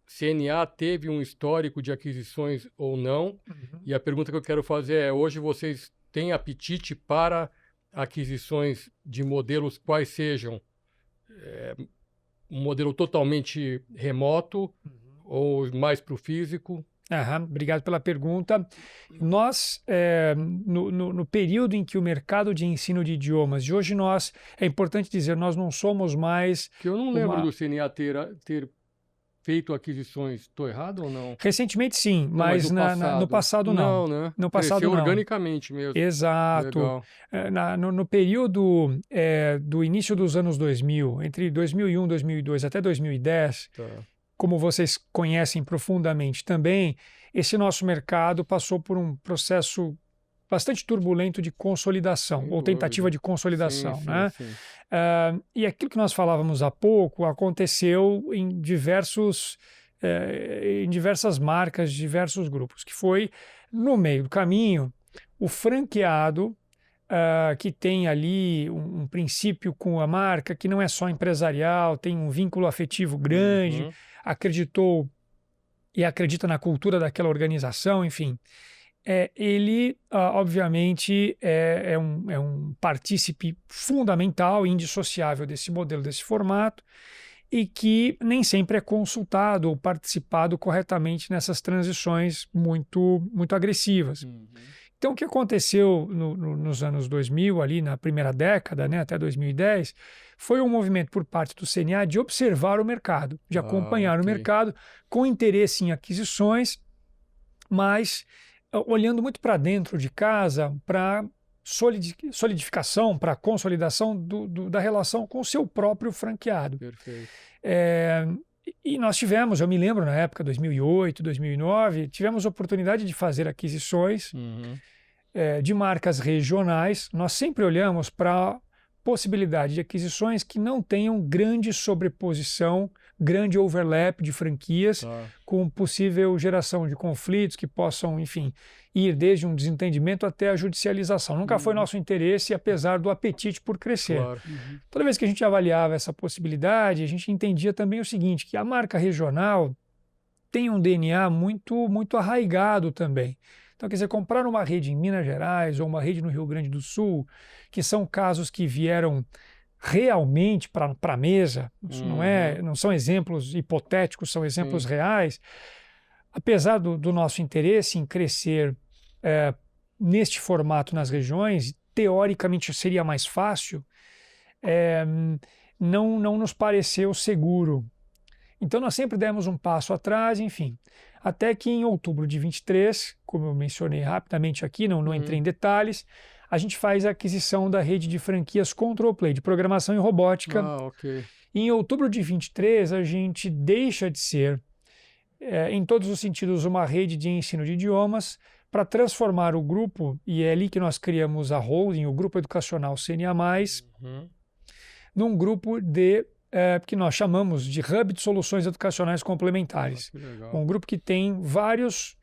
CNA teve um histórico de aquisições ou não? E a pergunta que eu quero fazer é, hoje vocês têm apetite para aquisições de modelos quais sejam? Um modelo totalmente remoto ou mais para o físico? Obrigado pela pergunta. Nós, no período em que o mercado de ensino de idiomas, de hoje é importante dizer, nós não somos mais... Que eu não lembro do CNA ter feito aquisições. Estou errado ou não? Recentemente sim, mas no passado não. Não, né? No passado cresceu não. Organicamente mesmo. Exato. No período do início dos anos 2000, entre 2001, 2002 até 2010, como vocês conhecem profundamente também, esse nosso mercado passou por um processo bastante turbulento de consolidação, ou tentativa de consolidação, né? Sim. E aquilo que nós falávamos há pouco aconteceu em diversas marcas, diversos grupos, que foi, no meio do caminho, o franqueado, que tem ali um princípio com a marca, que não é só empresarial, tem um vínculo afetivo grande, acreditou e acredita na cultura daquela organização, enfim. Ele, obviamente, é um partícipe fundamental e indissociável desse modelo, desse formato, e que nem sempre é consultado ou participado corretamente nessas transições muito, muito agressivas. Então, o que aconteceu nos anos 2000, ali na primeira década, né, até 2010, foi um movimento por parte do CNA de observar o mercado, de acompanhar o mercado com interesse em aquisições, mas olhando muito para dentro de casa, para solidificação, para consolidação da relação com o seu próprio franqueado. Perfeito. E nós tivemos, eu me lembro na época, 2008, 2009, tivemos oportunidade de fazer aquisições de marcas regionais. Nós sempre olhamos para a possibilidade de aquisições que não tenham grande sobreposição, grande overlap de franquias, com possível geração de conflitos que possam, enfim, ir desde um desentendimento até a judicialização. Nunca foi nosso interesse, apesar do apetite por crescer. Claro. Toda vez que a gente avaliava essa possibilidade, a gente entendia também o seguinte, que a marca regional tem um DNA muito, muito arraigado também. Então, quer dizer, comprar uma rede em Minas Gerais ou uma rede no Rio Grande do Sul, que são casos que vieram realmente para a mesa, isso não são exemplos hipotéticos, são exemplos reais. Apesar do nosso interesse em crescer neste formato nas regiões, teoricamente seria mais fácil, não nos pareceu seguro. Então nós sempre demos um passo atrás, enfim, até que em outubro de 23, como eu mencionei rapidamente aqui, não entrei em detalhes, a gente faz a aquisição da rede de franquias Control Play, de programação e robótica. E em outubro de 23, a gente deixa de ser, em todos os sentidos, uma rede de ensino de idiomas para transformar o grupo, e é ali que nós criamos a holding, o Grupo Educacional CNA+, num grupo que nós chamamos de Hub de Soluções Educacionais Complementares. Um grupo que tem várias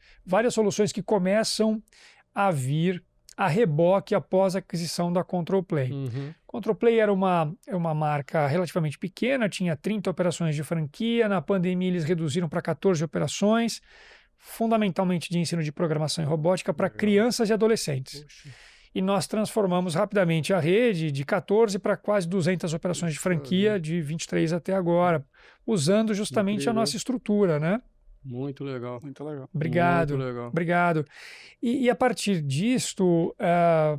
soluções que começam a vir a reboque após a aquisição da Control Play. Control Play era uma marca relativamente pequena, tinha 30 operações de franquia, na pandemia eles reduziram para 14 operações, fundamentalmente de ensino de programação e robótica para crianças e adolescentes. E nós transformamos rapidamente a rede de 14 para quase 200 operações de franquia, de 23 até agora, usando justamente a nossa estrutura, né? Muito legal. Muito legal. Obrigado. Muito legal. Obrigado. E a partir disto,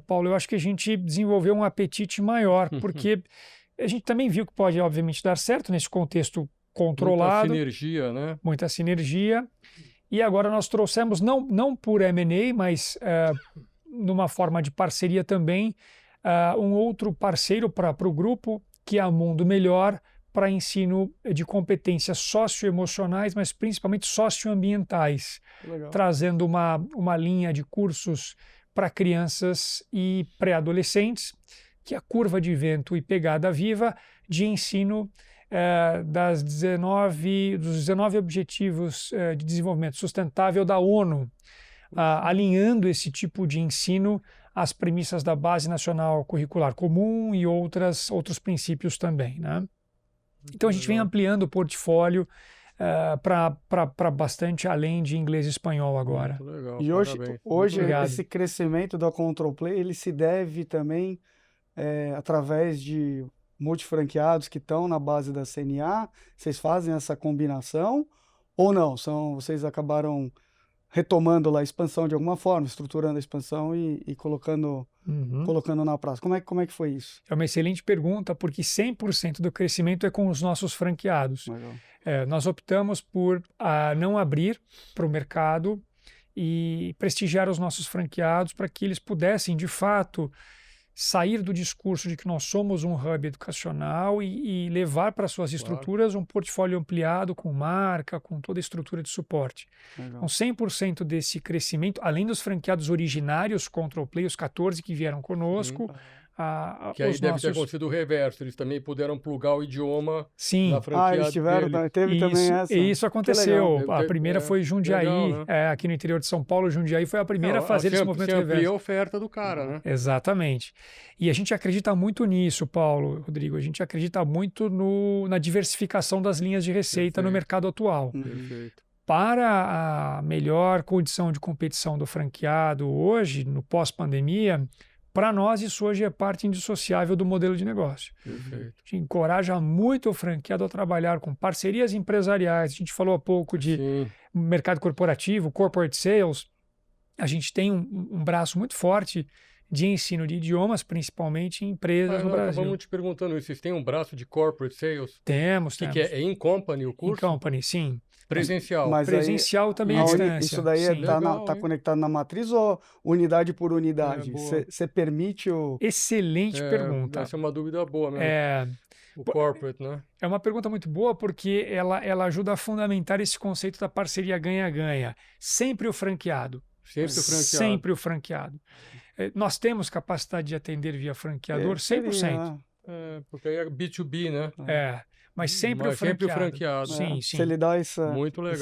Paulo, eu acho que a gente desenvolveu um apetite maior, porque a gente também viu que pode, obviamente, dar certo nesse contexto controlado. Muita sinergia, né? Muita sinergia. E agora nós trouxemos, não por M&A, mas numa forma de parceria também, um outro parceiro para o grupo, que é a Mundo Melhor, para ensino de competências socioemocionais, mas principalmente socioambientais, trazendo uma linha de cursos para crianças e pré-adolescentes, que é a Curva de Vento e Pegada Viva, de ensino dos 19 Objetivos de Desenvolvimento Sustentável da ONU, alinhando esse tipo de ensino às premissas da Base Nacional Curricular Comum e outros princípios também, né? Então a gente vem ampliando o portfólio para bastante além de inglês e espanhol agora. Muito legal, e hoje Obrigado. Esse crescimento da Control Play, ele se deve também através de multifranqueados que estão na base da CNA. Vocês fazem essa combinação ou não? Vocês acabaram retomando lá a expansão de alguma forma, estruturando a expansão e colocando na praça. Como é que foi isso? É uma excelente pergunta, porque 100% do crescimento é com os nossos franqueados. Nós optamos por não abrir para o mercado e prestigiar os nossos franqueados para que eles pudessem, de fato, sair do discurso de que nós somos um hub educacional e levar para suas estruturas um portfólio ampliado com marca, com toda a estrutura de suporte. Legal. Então, 100% desse crescimento, além dos franqueados originários Control Play, os 14 que vieram conosco, que aí deve ter acontecido o reverso, eles também puderam plugar o idioma na franquia eles tiveram, dele. teve também essa. E isso aconteceu. A primeira foi Jundiaí, legal, né? aqui no interior de São Paulo. Jundiaí foi a primeira a fazer esse movimento reverso. Você amplia a oferta do cara, né? Exatamente. E a gente acredita muito nisso, Paulo, Rodrigo. A gente acredita muito na diversificação das linhas de receita no mercado atual. Perfeito. Para a melhor condição de competição do franqueado hoje, no pós-pandemia, para nós, isso hoje é parte indissociável do modelo de negócio. Perfeito. A gente encoraja muito o franqueado a trabalhar com parcerias empresariais. A gente falou há pouco de mercado corporativo, corporate sales. A gente tem um braço muito forte de ensino de idiomas, principalmente em empresas no Brasil. Acabamos te perguntando isso. Vocês têm um braço de corporate sales? Temos. Que é in-company o curso? In-company, sim. Presencial. Mas presencial aí, também à distância. Isso daí está conectado na matriz ou unidade por unidade? Você permite o... Excelente pergunta. Essa é uma dúvida boa mesmo. O corporate, né? É uma pergunta muito boa porque ela ajuda a fundamentar esse conceito da parceria ganha-ganha. Sempre o franqueado. Sempre o franqueado. Nós temos capacidade de atender via franqueador 100%. Porque aí é B2B, né? Mas sempre o franqueado. Sim. Se ele dá esse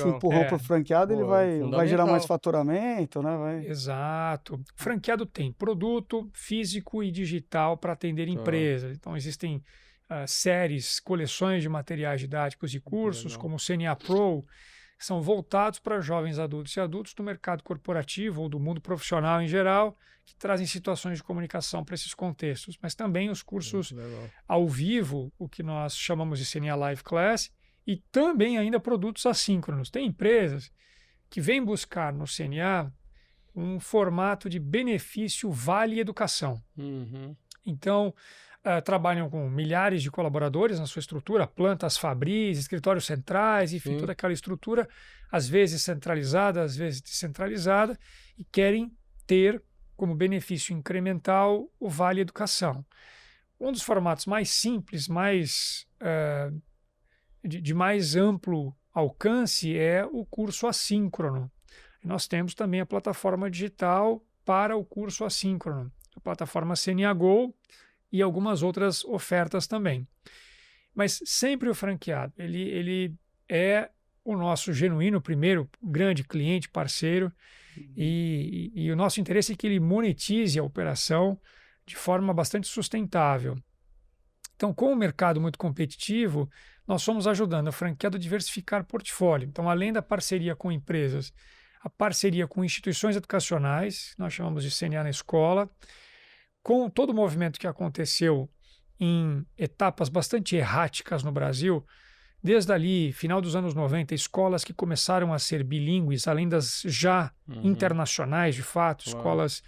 empurrão para o franqueado, ele vai gerar mais faturamento, né? Exato. O franqueado tem produto físico e digital para atender empresas. Então, existem séries, coleções de materiais didáticos e cursos, como o CNA Pro, que são voltados para jovens adultos e adultos do mercado corporativo ou do mundo profissional em geral, que trazem situações de comunicação para esses contextos, mas também os cursos ao vivo, o que nós chamamos de CNA Live Class, e também ainda produtos assíncronos. Tem empresas que vêm buscar no CNA um formato de benefício vale educação. Então, trabalham com milhares de colaboradores na sua estrutura, plantas fabris, escritórios centrais, enfim, toda aquela estrutura, às vezes centralizada, às vezes descentralizada, e querem ter como benefício incremental o Vale Educação. Um dos formatos mais simples, de mais amplo alcance é o curso assíncrono. E nós temos também a plataforma digital para o curso assíncrono, a plataforma CNA Go e algumas outras ofertas também. Mas sempre o franqueado, ele é o nosso genuíno primeiro grande cliente, parceiro, e o nosso interesse é que ele monetize a operação de forma bastante sustentável. Então, com o mercado muito competitivo, nós fomos ajudando o franqueado a diversificar portfólio. Então, além da parceria com empresas, a parceria com instituições educacionais, nós chamamos de CNA na escola, com todo o movimento que aconteceu em etapas bastante erráticas no Brasil, desde ali, final dos anos 90, escolas que começaram a ser bilíngues, além das já internacionais, de fato, escolas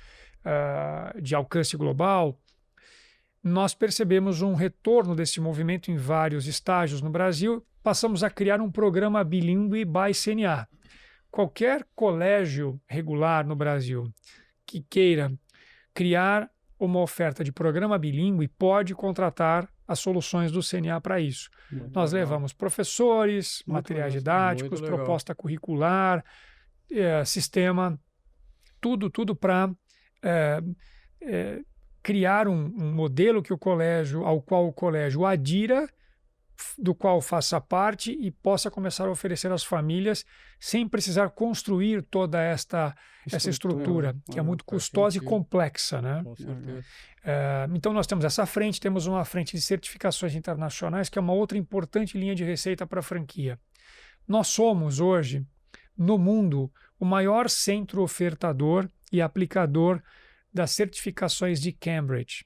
de alcance global, nós percebemos um retorno desse movimento em vários estágios no Brasil, passamos a criar um programa bilíngue by CNA. Qualquer colégio regular no Brasil que queira criar uma oferta de programa bilíngue pode contratar as soluções do CNA para isso. Nós levamos professores, materiais didáticos, proposta curricular, sistema, tudo para criar um modelo ao qual o colégio adira, do qual faça parte e possa começar a oferecer às famílias sem precisar construir toda essa estrutura, que é muito custosa e complexa, né? Com certeza. Então nós temos essa frente, temos uma frente de certificações internacionais, que é uma outra importante linha de receita para a franquia. Nós somos hoje, no mundo, o maior centro ofertador e aplicador das certificações de Cambridge.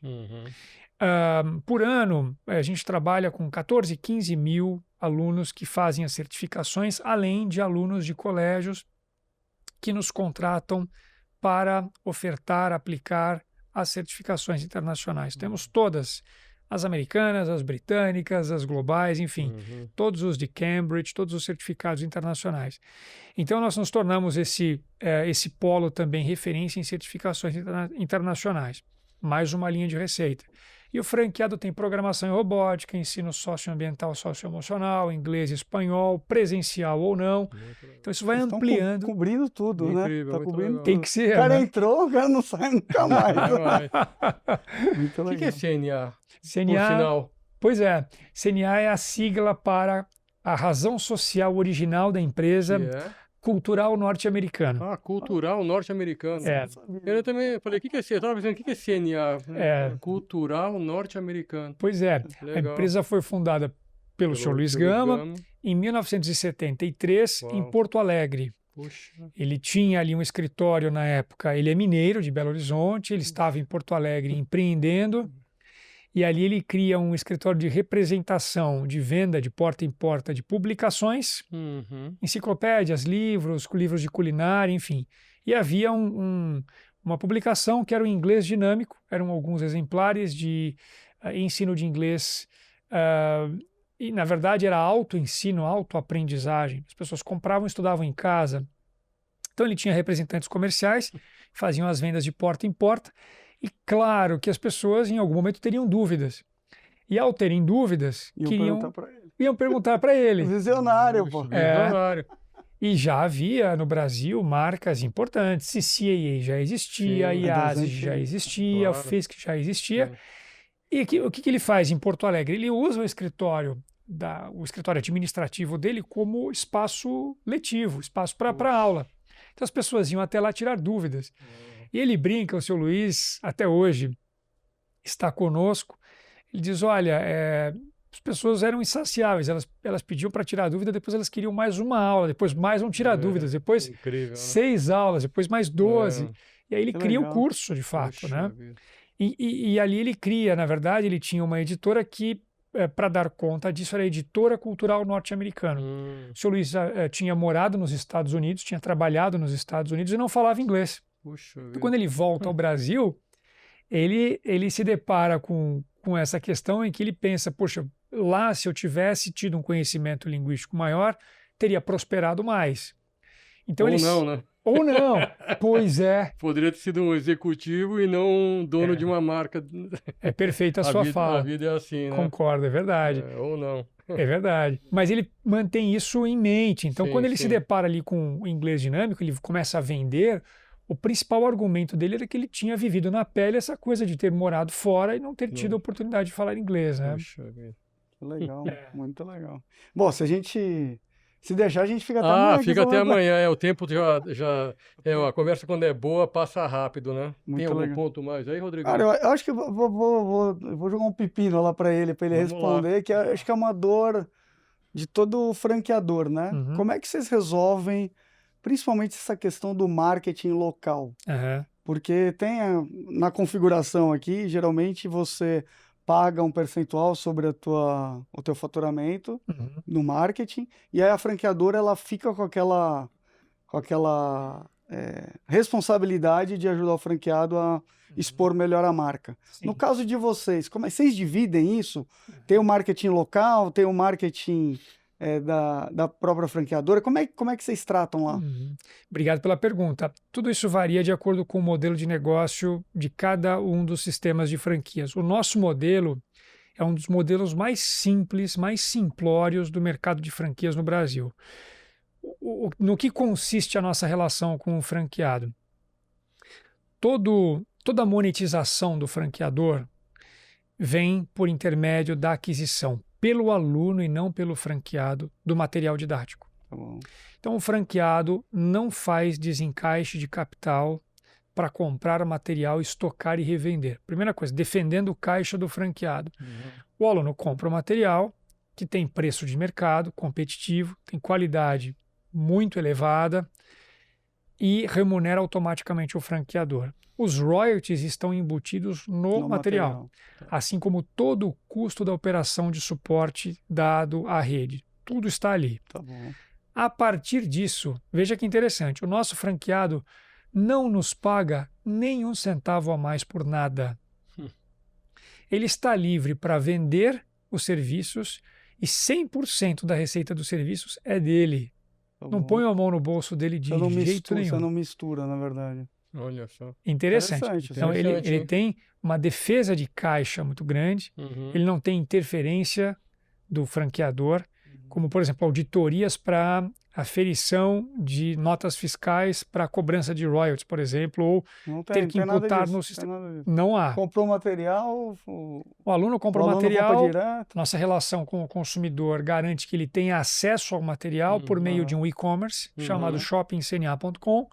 Por ano, a gente trabalha com 14, 15 mil alunos que fazem as certificações, além de alunos de colégios que nos contratam para ofertar, aplicar as certificações internacionais. Temos todas, as americanas, as britânicas, as globais, enfim, todos os de Cambridge, todos os certificados internacionais. Então, nós nos tornamos esse polo também referência em certificações internacionais. mais uma linha de receita. E o franqueado tem programação em robótica, ensino socioambiental, socioemocional, inglês e espanhol, presencial ou não. Então isso vai ampliando. Estão cobrindo tudo, Incrível, né? Tá cobrindo tudo. Tem que ser, O cara né? entrou, o cara não sai nunca mais. Muito O que é legal. CNA? Por CNA, sinal. pois é, CNA é a sigla para a razão social original da empresa, Que é? cultural norte-americano. Cultural norte-americano. É. Eu também falei, o que é CNA? Eu estava pensando, o que é CNA? É. Cultural norte-americano. Pois é, Legal. a empresa foi fundada pelo Sr. Luiz Gama em 1973 em Uau. Porto Alegre. Puxa. Ele tinha ali um escritório na época, ele é mineiro de Belo Horizonte, ele estava em Porto Alegre empreendendo e ali ele cria um escritório de representação, de venda de porta em porta de publicações, Uhum. enciclopédias, livros de culinária, enfim. E havia uma publicação que era o Inglês Dinâmico, eram alguns exemplares de ensino de inglês, e na verdade era autoensino, autoaprendizagem. As pessoas compravam e estudavam em casa. Então ele tinha representantes comerciais, faziam as vendas de porta em porta, e claro que as pessoas em algum momento teriam dúvidas. E ao terem dúvidas, iam perguntar para ele. Visionário, pô. Visionário. E já havia no Brasil marcas importantes. CCAA já existia, Sim, IASE já existia, claro. o FISC já existia. Sim. E o que ele faz em Porto Alegre? Ele usa o escritório administrativo dele como espaço letivo, espaço para aula. Então as pessoas iam até lá tirar dúvidas. E ele brinca, o seu Luiz, até hoje, está conosco. Ele diz, olha, as pessoas eram insaciáveis, elas pediam para tirar dúvida, depois elas queriam mais uma aula, depois mais um tirar dúvidas, depois Incrível, né? 6 aulas, depois mais 12. E aí ele cria o curso, de fato, Puxa né? vida. E ali ele cria, na verdade, ele tinha uma editora que, para dar conta disso, era a Editora Cultural Norte-Americana. O senhor Luiz tinha morado nos Estados Unidos, tinha trabalhado nos Estados Unidos e não falava inglês. Puxa Então, vida. quando ele volta ao Brasil, ele se depara com essa questão em que ele pensa, poxa, lá se eu tivesse tido um conhecimento linguístico maior, teria prosperado mais. Então, Não, né? Ou não, pois é. Poderia ter sido um executivo e não um dono de uma marca. É perfeita a sua fala. A vida é assim, né? Concordo, é verdade. Ou não. É verdade. Mas ele mantém isso em mente. Então, Sim, quando ele sim. se depara ali com o inglês dinâmico, ele começa a vender, o principal argumento dele era que ele tinha vivido na pele essa coisa de ter morado fora e não ter tido a oportunidade de falar inglês, né? Puxa vida. Legal, muito legal. Bom, se deixar, a gente fica até amanhã. Fica até amanhã. O tempo a conversa quando é boa passa rápido, né? Muito Tem algum legal. ponto mais aí, Rodrigo? Cara, eu acho que eu vou jogar um pepino lá para ele Vamos responder, que acho que é uma dor de todo franqueador, né? Uhum. Como é que vocês resolvem, principalmente essa questão do marketing local? Aham. Porque na configuração aqui, geralmente você paga um percentual sobre o teu faturamento Uhum. no marketing, e aí a franqueadora ela fica com aquela responsabilidade de ajudar o franqueado a expor melhor a marca. Sim. No caso de vocês, vocês dividem isso? Tem o marketing local, tem o marketing da própria franqueadora? Como é que vocês tratam lá? Uhum. Obrigado pela pergunta. Tudo isso varia de acordo com o modelo de negócio de cada um dos sistemas de franquias. O nosso modelo é um dos modelos mais simples, mais simplórios do mercado de franquias no Brasil. No que consiste a nossa relação com o franqueado? Toda a monetização do franqueador vem por intermédio da aquisição pelo aluno e não pelo franqueado do material didático. Tá bom. Então, o franqueado não faz desencaixe de capital para comprar material, estocar e revender. Primeira coisa, defendendo o caixa do franqueado. O aluno compra o material que tem preço de mercado, competitivo, tem qualidade muito elevada e remunera automaticamente o franqueador. Os royalties estão embutidos no material, assim como todo o custo da operação de suporte dado à rede. Tudo está ali. Tá bom. A partir disso, veja que interessante, o nosso franqueado não nos paga nem um centavo a mais por nada. Ele está livre para vender os serviços e 100% da receita dos serviços é dele. Tá Não bom. põe a mão no bolso dele de jeito nenhum. Você não mistura, na verdade. Olha só. Interessante. Então, ele tem uma defesa de caixa muito grande, ele não tem interferência do franqueador, como, por exemplo, auditorias para aferição de notas fiscais para cobrança de royalties, por exemplo, ou ter que imputar no sistema. Não há. Comprou material, o aluno compra o aluno material, compra direto. Nossa relação com o consumidor garante que ele tenha acesso ao material por meio de um e-commerce chamado shoppingcna.com.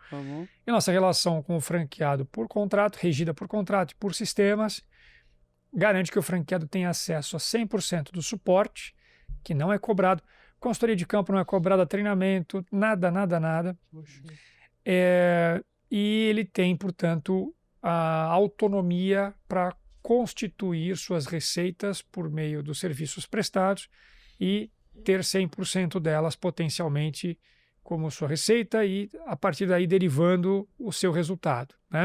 E nossa relação com o franqueado por contrato, regida por contrato e por sistemas, garante que o franqueado tenha acesso a 100% do suporte, que não é cobrado. Consultoria de campo não é cobrada, treinamento, nada. E ele tem, portanto, a autonomia para constituir suas receitas por meio dos serviços prestados e ter 100% delas potencialmente como sua receita e, a partir daí, derivando o seu resultado, né?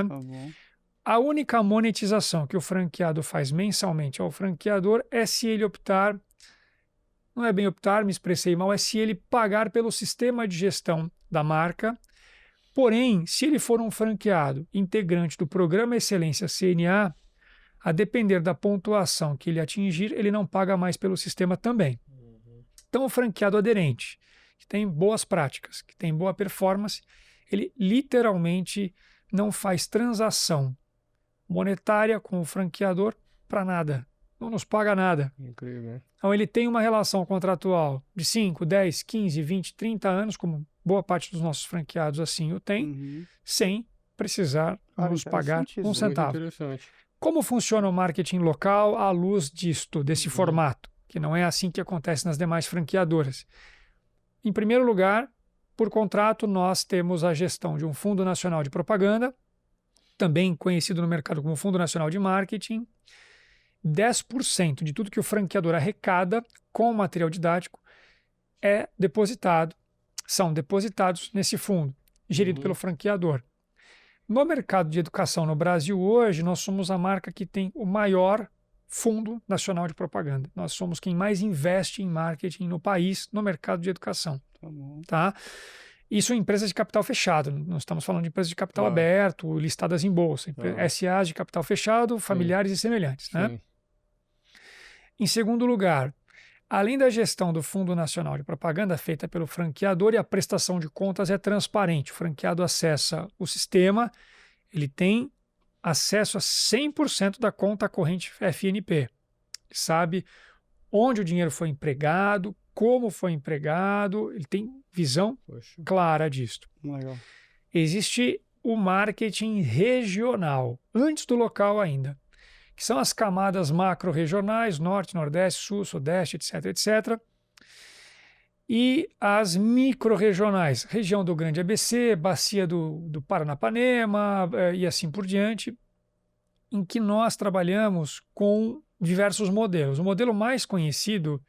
A única monetização que o franqueado faz mensalmente ao franqueador é se ele optar, não é bem optar, me expressei mal, é se ele pagar pelo sistema de gestão da marca. Porém, se ele for um franqueado integrante do Programa Excelência CNA, a depender da pontuação que ele atingir, ele não paga mais pelo sistema também. Então, o franqueado aderente, que tem boas práticas, que tem boa performance, ele literalmente não faz transação monetária com o franqueador para nada. Não nos paga nada. Incrível. Então, ele tem uma relação contratual de 5, 10, 15, 20, 30 anos, como boa parte dos nossos franqueados assim o tem, sem precisar nos pagar um centavo. Como funciona o marketing local à luz desse formato, que não é assim que acontece nas demais franqueadoras? Em primeiro lugar, por contrato, nós temos a gestão de um Fundo Nacional de Propaganda, também conhecido no mercado como Fundo Nacional de Marketing. 10% de tudo que o franqueador arrecada com o material didático são depositados nesse fundo, gerido pelo franqueador. No mercado de educação no Brasil hoje, nós somos a marca que tem o maior Fundo Nacional de Propaganda. Nós somos quem mais investe em marketing no país, no mercado de educação. Tá? Isso em empresas de capital fechado. Nós estamos falando de empresas de capital aberto, listadas em bolsa. SAs de capital fechado, familiares e semelhantes. Né? Em segundo lugar, além da gestão do Fundo Nacional de Propaganda feita pelo franqueador e a prestação de contas é transparente. O franqueado acessa o sistema, ele tem acesso a 100% da conta corrente FNP. Ele sabe onde o dinheiro foi empregado, como foi empregado, ele tem visão clara disso. Legal. Existe o marketing regional, antes do local ainda, que são as camadas macro-regionais, norte, nordeste, sul, sudeste, etc. E as micro-regionais, região do Grande ABC, bacia do Paranapanema e assim por diante, em que nós trabalhamos com diversos modelos. O modelo mais conhecido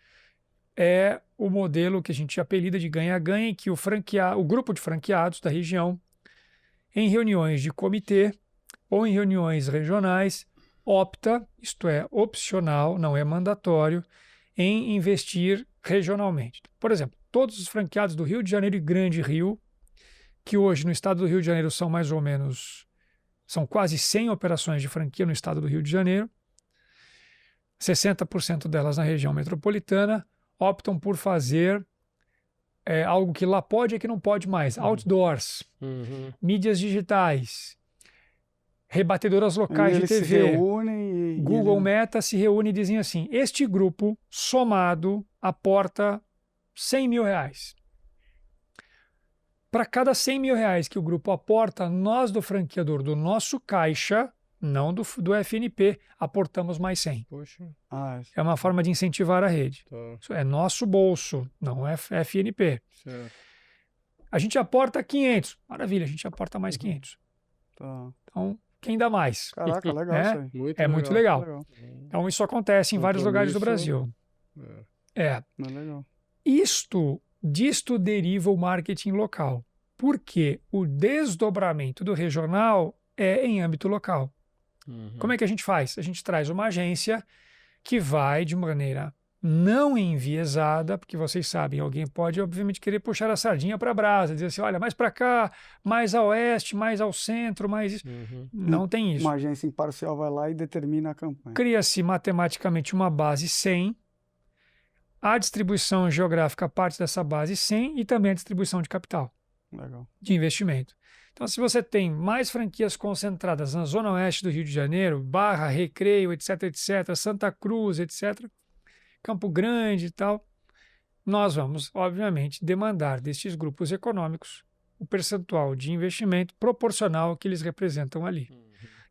é o modelo que a gente apelida de ganha-ganha, em que o grupo de franqueados da região, em reuniões de comitê ou em reuniões regionais, opta, isto é, opcional, não é mandatório, em investir regionalmente. Por exemplo, todos os franqueados do Rio de Janeiro e Grande Rio, que hoje no estado do Rio de Janeiro são mais ou menos, são quase 100 operações de franquia no estado do Rio de Janeiro, 60% delas na região metropolitana, optam por fazer algo que lá pode e que não pode mais, outdoors, mídias digitais, rebatedoras locais de TV, Google Meta se reúne e dizem assim, este grupo somado aporta 100 mil reais. Para cada 100 mil reais que o grupo aporta, nós do franqueador, do nosso caixa, não do FNP, aportamos mais 100. Poxa. É uma forma de incentivar a rede. Tá. Isso é nosso bolso, não é FNP. Certo. A gente aporta 500. Maravilha, a gente aporta mais 500. Tá. Então, quem dá mais? Caraca, legal isso aí. Muito legal. Então, isso acontece em vários lugares do Brasil. Legal. Disto deriva o marketing local. Porque o desdobramento do regional é em âmbito local. Como é que a gente faz? A gente traz uma agência que vai, de maneira não enviesada, porque vocês sabem, alguém pode, obviamente, querer puxar a sardinha para a brasa, dizer assim, olha, mais para cá, mais a oeste, mais ao centro, mais isso. Não tem isso. Uma agência imparcial vai lá e determina a campanha. Cria-se matematicamente uma base 100, a distribuição geográfica parte dessa base 100 e também a distribuição de capital, Legal. de investimento. Então, se você tem mais franquias concentradas na zona oeste do Rio de Janeiro, Barra, Recreio, etc., etc., Santa Cruz, etc., Campo Grande e tal, nós vamos, obviamente, demandar destes grupos econômicos o percentual de investimento proporcional que eles representam ali.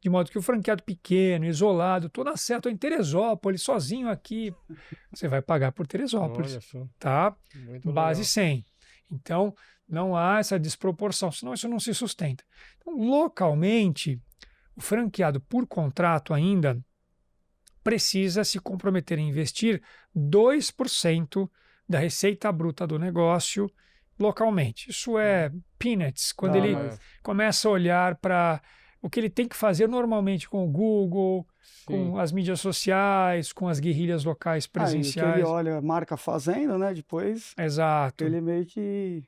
De modo que o franqueado pequeno, isolado, estou na certo, em Teresópolis, sozinho aqui, você vai pagar por Teresópolis, Olha só. tá? Muito Base legal. 100. Então, não há essa desproporção, senão isso não se sustenta. Então, localmente, o franqueado, por contrato ainda, precisa se comprometer em investir 2% da receita bruta do negócio localmente. Isso é peanuts, quando ele começa a olhar para o que ele tem que fazer normalmente com o Google, com as mídias sociais, com as guerrilhas locais presenciais. Ele olha, marca fazenda, né? Depois Exato. ele meio que...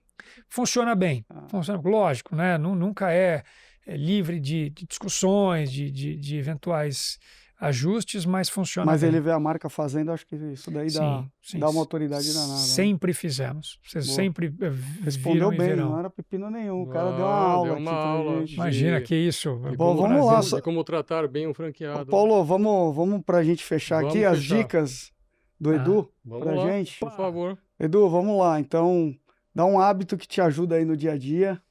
Funciona bem. Funciona, lógico, né? Nunca é livre de discussões, de eventuais ajustes, mas funciona Mas bem. ele vê a marca fazenda, acho que isso daí dá uma autoridade danada. Sempre fizemos. Vocês sempre respondeu viram bem, e verão. não era pepino nenhum. O cara deu uma aula aqui pra gente. Imagina que isso. Bom, vamos lá. De como tratar bem um franqueado. Paulo, vamos pra gente fechar aqui as dicas do Edu pra gente. Por favor. Edu, vamos lá. Então, dá um hábito que te ajuda aí no dia a dia.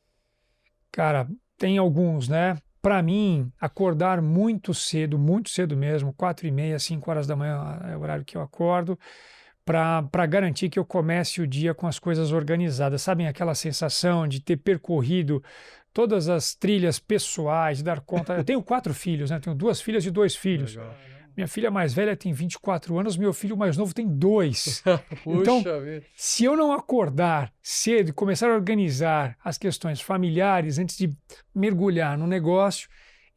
Cara, tem alguns, né? Para mim, acordar muito cedo mesmo, 4h30, 5 horas da manhã é o horário que eu acordo, para garantir que eu comece o dia com as coisas organizadas. Sabem aquela sensação de ter percorrido todas as trilhas pessoais, de dar conta. Eu tenho 4 filhos, né? Tenho 2 filhas e 2 filhos. Legal. Minha filha mais velha tem 24 anos, meu filho mais novo tem 2. Então, se eu não acordar cedo e começar a organizar as questões familiares antes de mergulhar no negócio,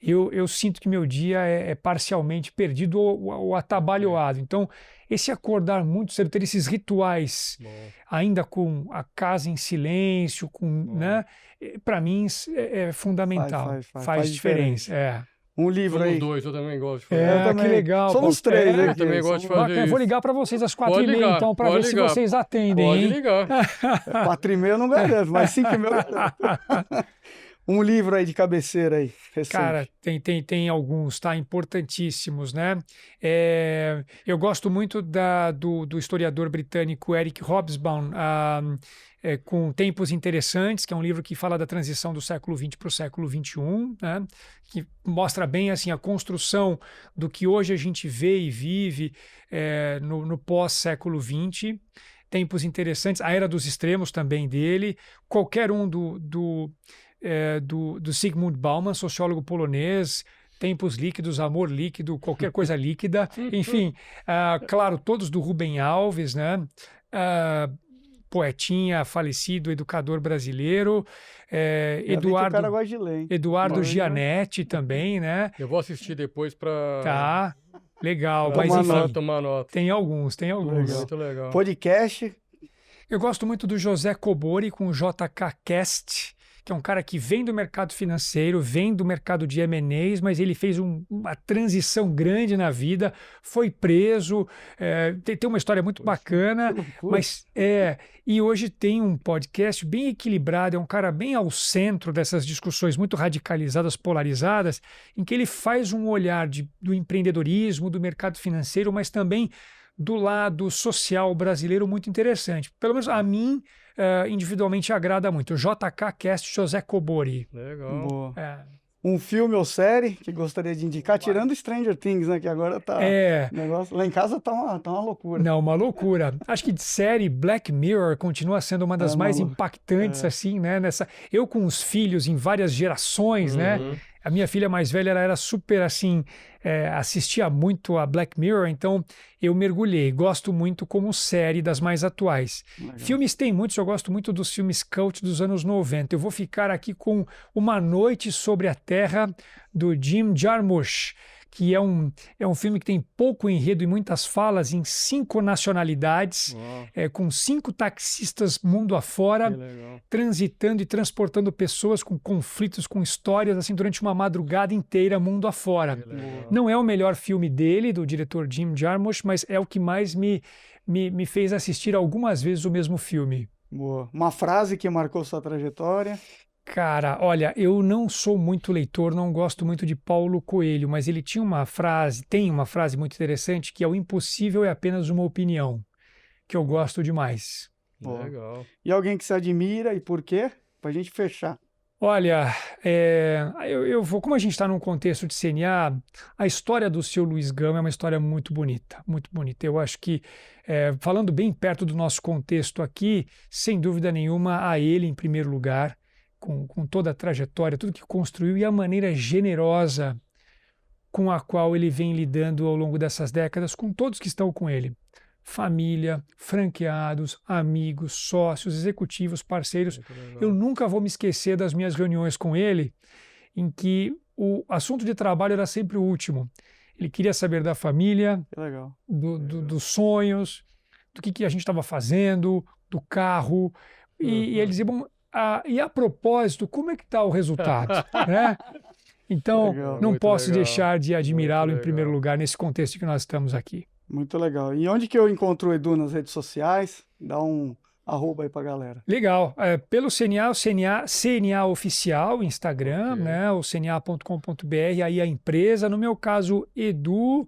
eu sinto que meu dia é parcialmente perdido ou atabalhoado. Então, esse acordar muito cedo, ter esses rituais, ainda com a casa em silêncio, né, para mim é fundamental. Faz diferença. Um livro aí. Somos 2, eu também gosto de fazer. Que legal. Somos 3 aqui. Eu também gosto de fazer isso. Eu vou ligar para vocês às 4h30, então, para ver se vocês atendem. Pode ligar. 4h30 eu não garanto, mas 5h30 eu garanto. Um livro aí de cabeceira aí, recente. Cara, tem alguns, tá? Importantíssimos, né? Eu gosto muito do historiador britânico Eric Hobsbawm, com Tempos Interessantes, que é um livro que fala da transição do século XX para o século XXI, né? Que mostra bem assim, a construção do que hoje a gente vê e vive no pós-século XX. Tempos Interessantes, A Era dos Extremos também dele, qualquer um do Zygmunt Bauman, sociólogo polonês, Tempos Líquidos, Amor Líquido, qualquer coisa líquida, enfim, claro, todos do Rubem Alves, né? Poetinha, falecido, educador brasileiro, Eduardo Gianetti também, né? Eu vou assistir depois para... Tá, legal, pra mas enfim, tomar nota. Tem alguns. Legal. Muito legal. Podcast. Eu gosto muito do José Cobori com o JK Cast, que é um cara que vem do mercado financeiro, vem do mercado de M&As, mas ele fez uma transição grande na vida, foi preso, tem uma história muito bacana, mas e hoje tem um podcast bem equilibrado, é um cara bem ao centro dessas discussões muito radicalizadas, polarizadas, em que ele faz um olhar do empreendedorismo, do mercado financeiro, mas também do lado social brasileiro muito interessante. Pelo menos a mim, individualmente agrada muito. JK Cast, José Cobori. Legal. Boa. Um filme ou série que gostaria de indicar, tirando Stranger Things, né? Que agora tá... negócio, lá em casa tá uma loucura. Não, uma loucura. Acho que de série, Black Mirror continua sendo uma das mais impactantes, assim, né? Eu com os filhos em várias gerações, né? A minha filha mais velha, ela era super, assim, assistia muito a Black Mirror, então eu mergulhei. Gosto muito como série das mais atuais. Legal. Filmes tem muitos, eu gosto muito dos filmes cult dos anos 90. Eu vou ficar aqui com Uma Noite sobre a Terra, do Jim Jarmusch, que é um filme que tem pouco enredo e muitas falas em 5 nacionalidades, com 5 taxistas mundo afora, transitando e transportando pessoas com conflitos, com histórias, assim, durante uma madrugada inteira, mundo afora. Não é o melhor filme dele, do diretor Jim Jarmusch, mas é o que mais me fez assistir algumas vezes o mesmo filme. Boa. Uma frase que marcou sua trajetória? Cara, olha, eu não sou muito leitor, não gosto muito de Paulo Coelho, mas ele tem uma frase muito interessante, que é: o impossível é apenas uma opinião, que eu gosto demais. Legal. E alguém que se admira e por quê? Pra gente fechar. Olha, eu vou, como a gente está num contexto de CNA, a história do seu Luiz Gama é uma história muito bonita, muito bonita. Eu acho que, falando bem perto do nosso contexto aqui, sem dúvida nenhuma, a ele em primeiro lugar, com toda a trajetória, tudo que construiu e a maneira generosa com a qual ele vem lidando ao longo dessas décadas com todos que estão com ele. Família, franqueados, amigos, sócios, executivos, parceiros. Eu nunca vou me esquecer das minhas reuniões com ele, em que o assunto de trabalho era sempre o último. Ele queria saber da família, dos sonhos, do que a gente estava fazendo, do carro. E ele dizia: bom, e a propósito, como é que está o resultado? Né? Então, não posso deixar de admirá-lo em primeiro lugar nesse contexto que nós estamos aqui. Muito legal. E onde que eu encontro o Edu nas redes sociais? Dá um arroba aí pra galera. Legal. Pelo CNA, o CNA Oficial, Instagram, né? O cna.com.br, aí a empresa. No meu caso, Edu_Murim,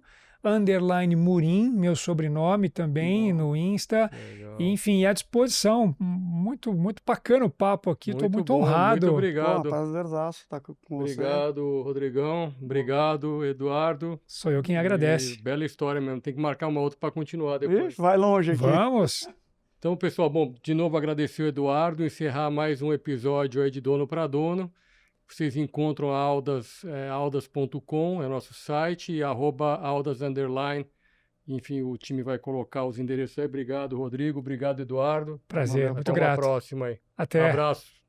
meu sobrenome também no Insta. E, enfim, à disposição. Muito, muito bacana o papo aqui. Estou muito honrado. Muito obrigado. Prazerzaço estar com você. Obrigado, Rodrigão. Obrigado, Eduardo. Sou eu quem agradece. Bela história mesmo. Tem que marcar uma outra para continuar depois. Ixi, vai longe aqui. Vamos! Então, pessoal, bom, de novo agradecer o Eduardo, encerrar mais um episódio aí de Dono para Dono. Vocês encontram a Aldas, aldas.com, é nosso site, e @aldas_. Enfim, o time vai colocar os endereços aí. Obrigado, Rodrigo. Obrigado, Eduardo. Prazer, muito grato. grato. Até a próxima aí. Até. Um abraço.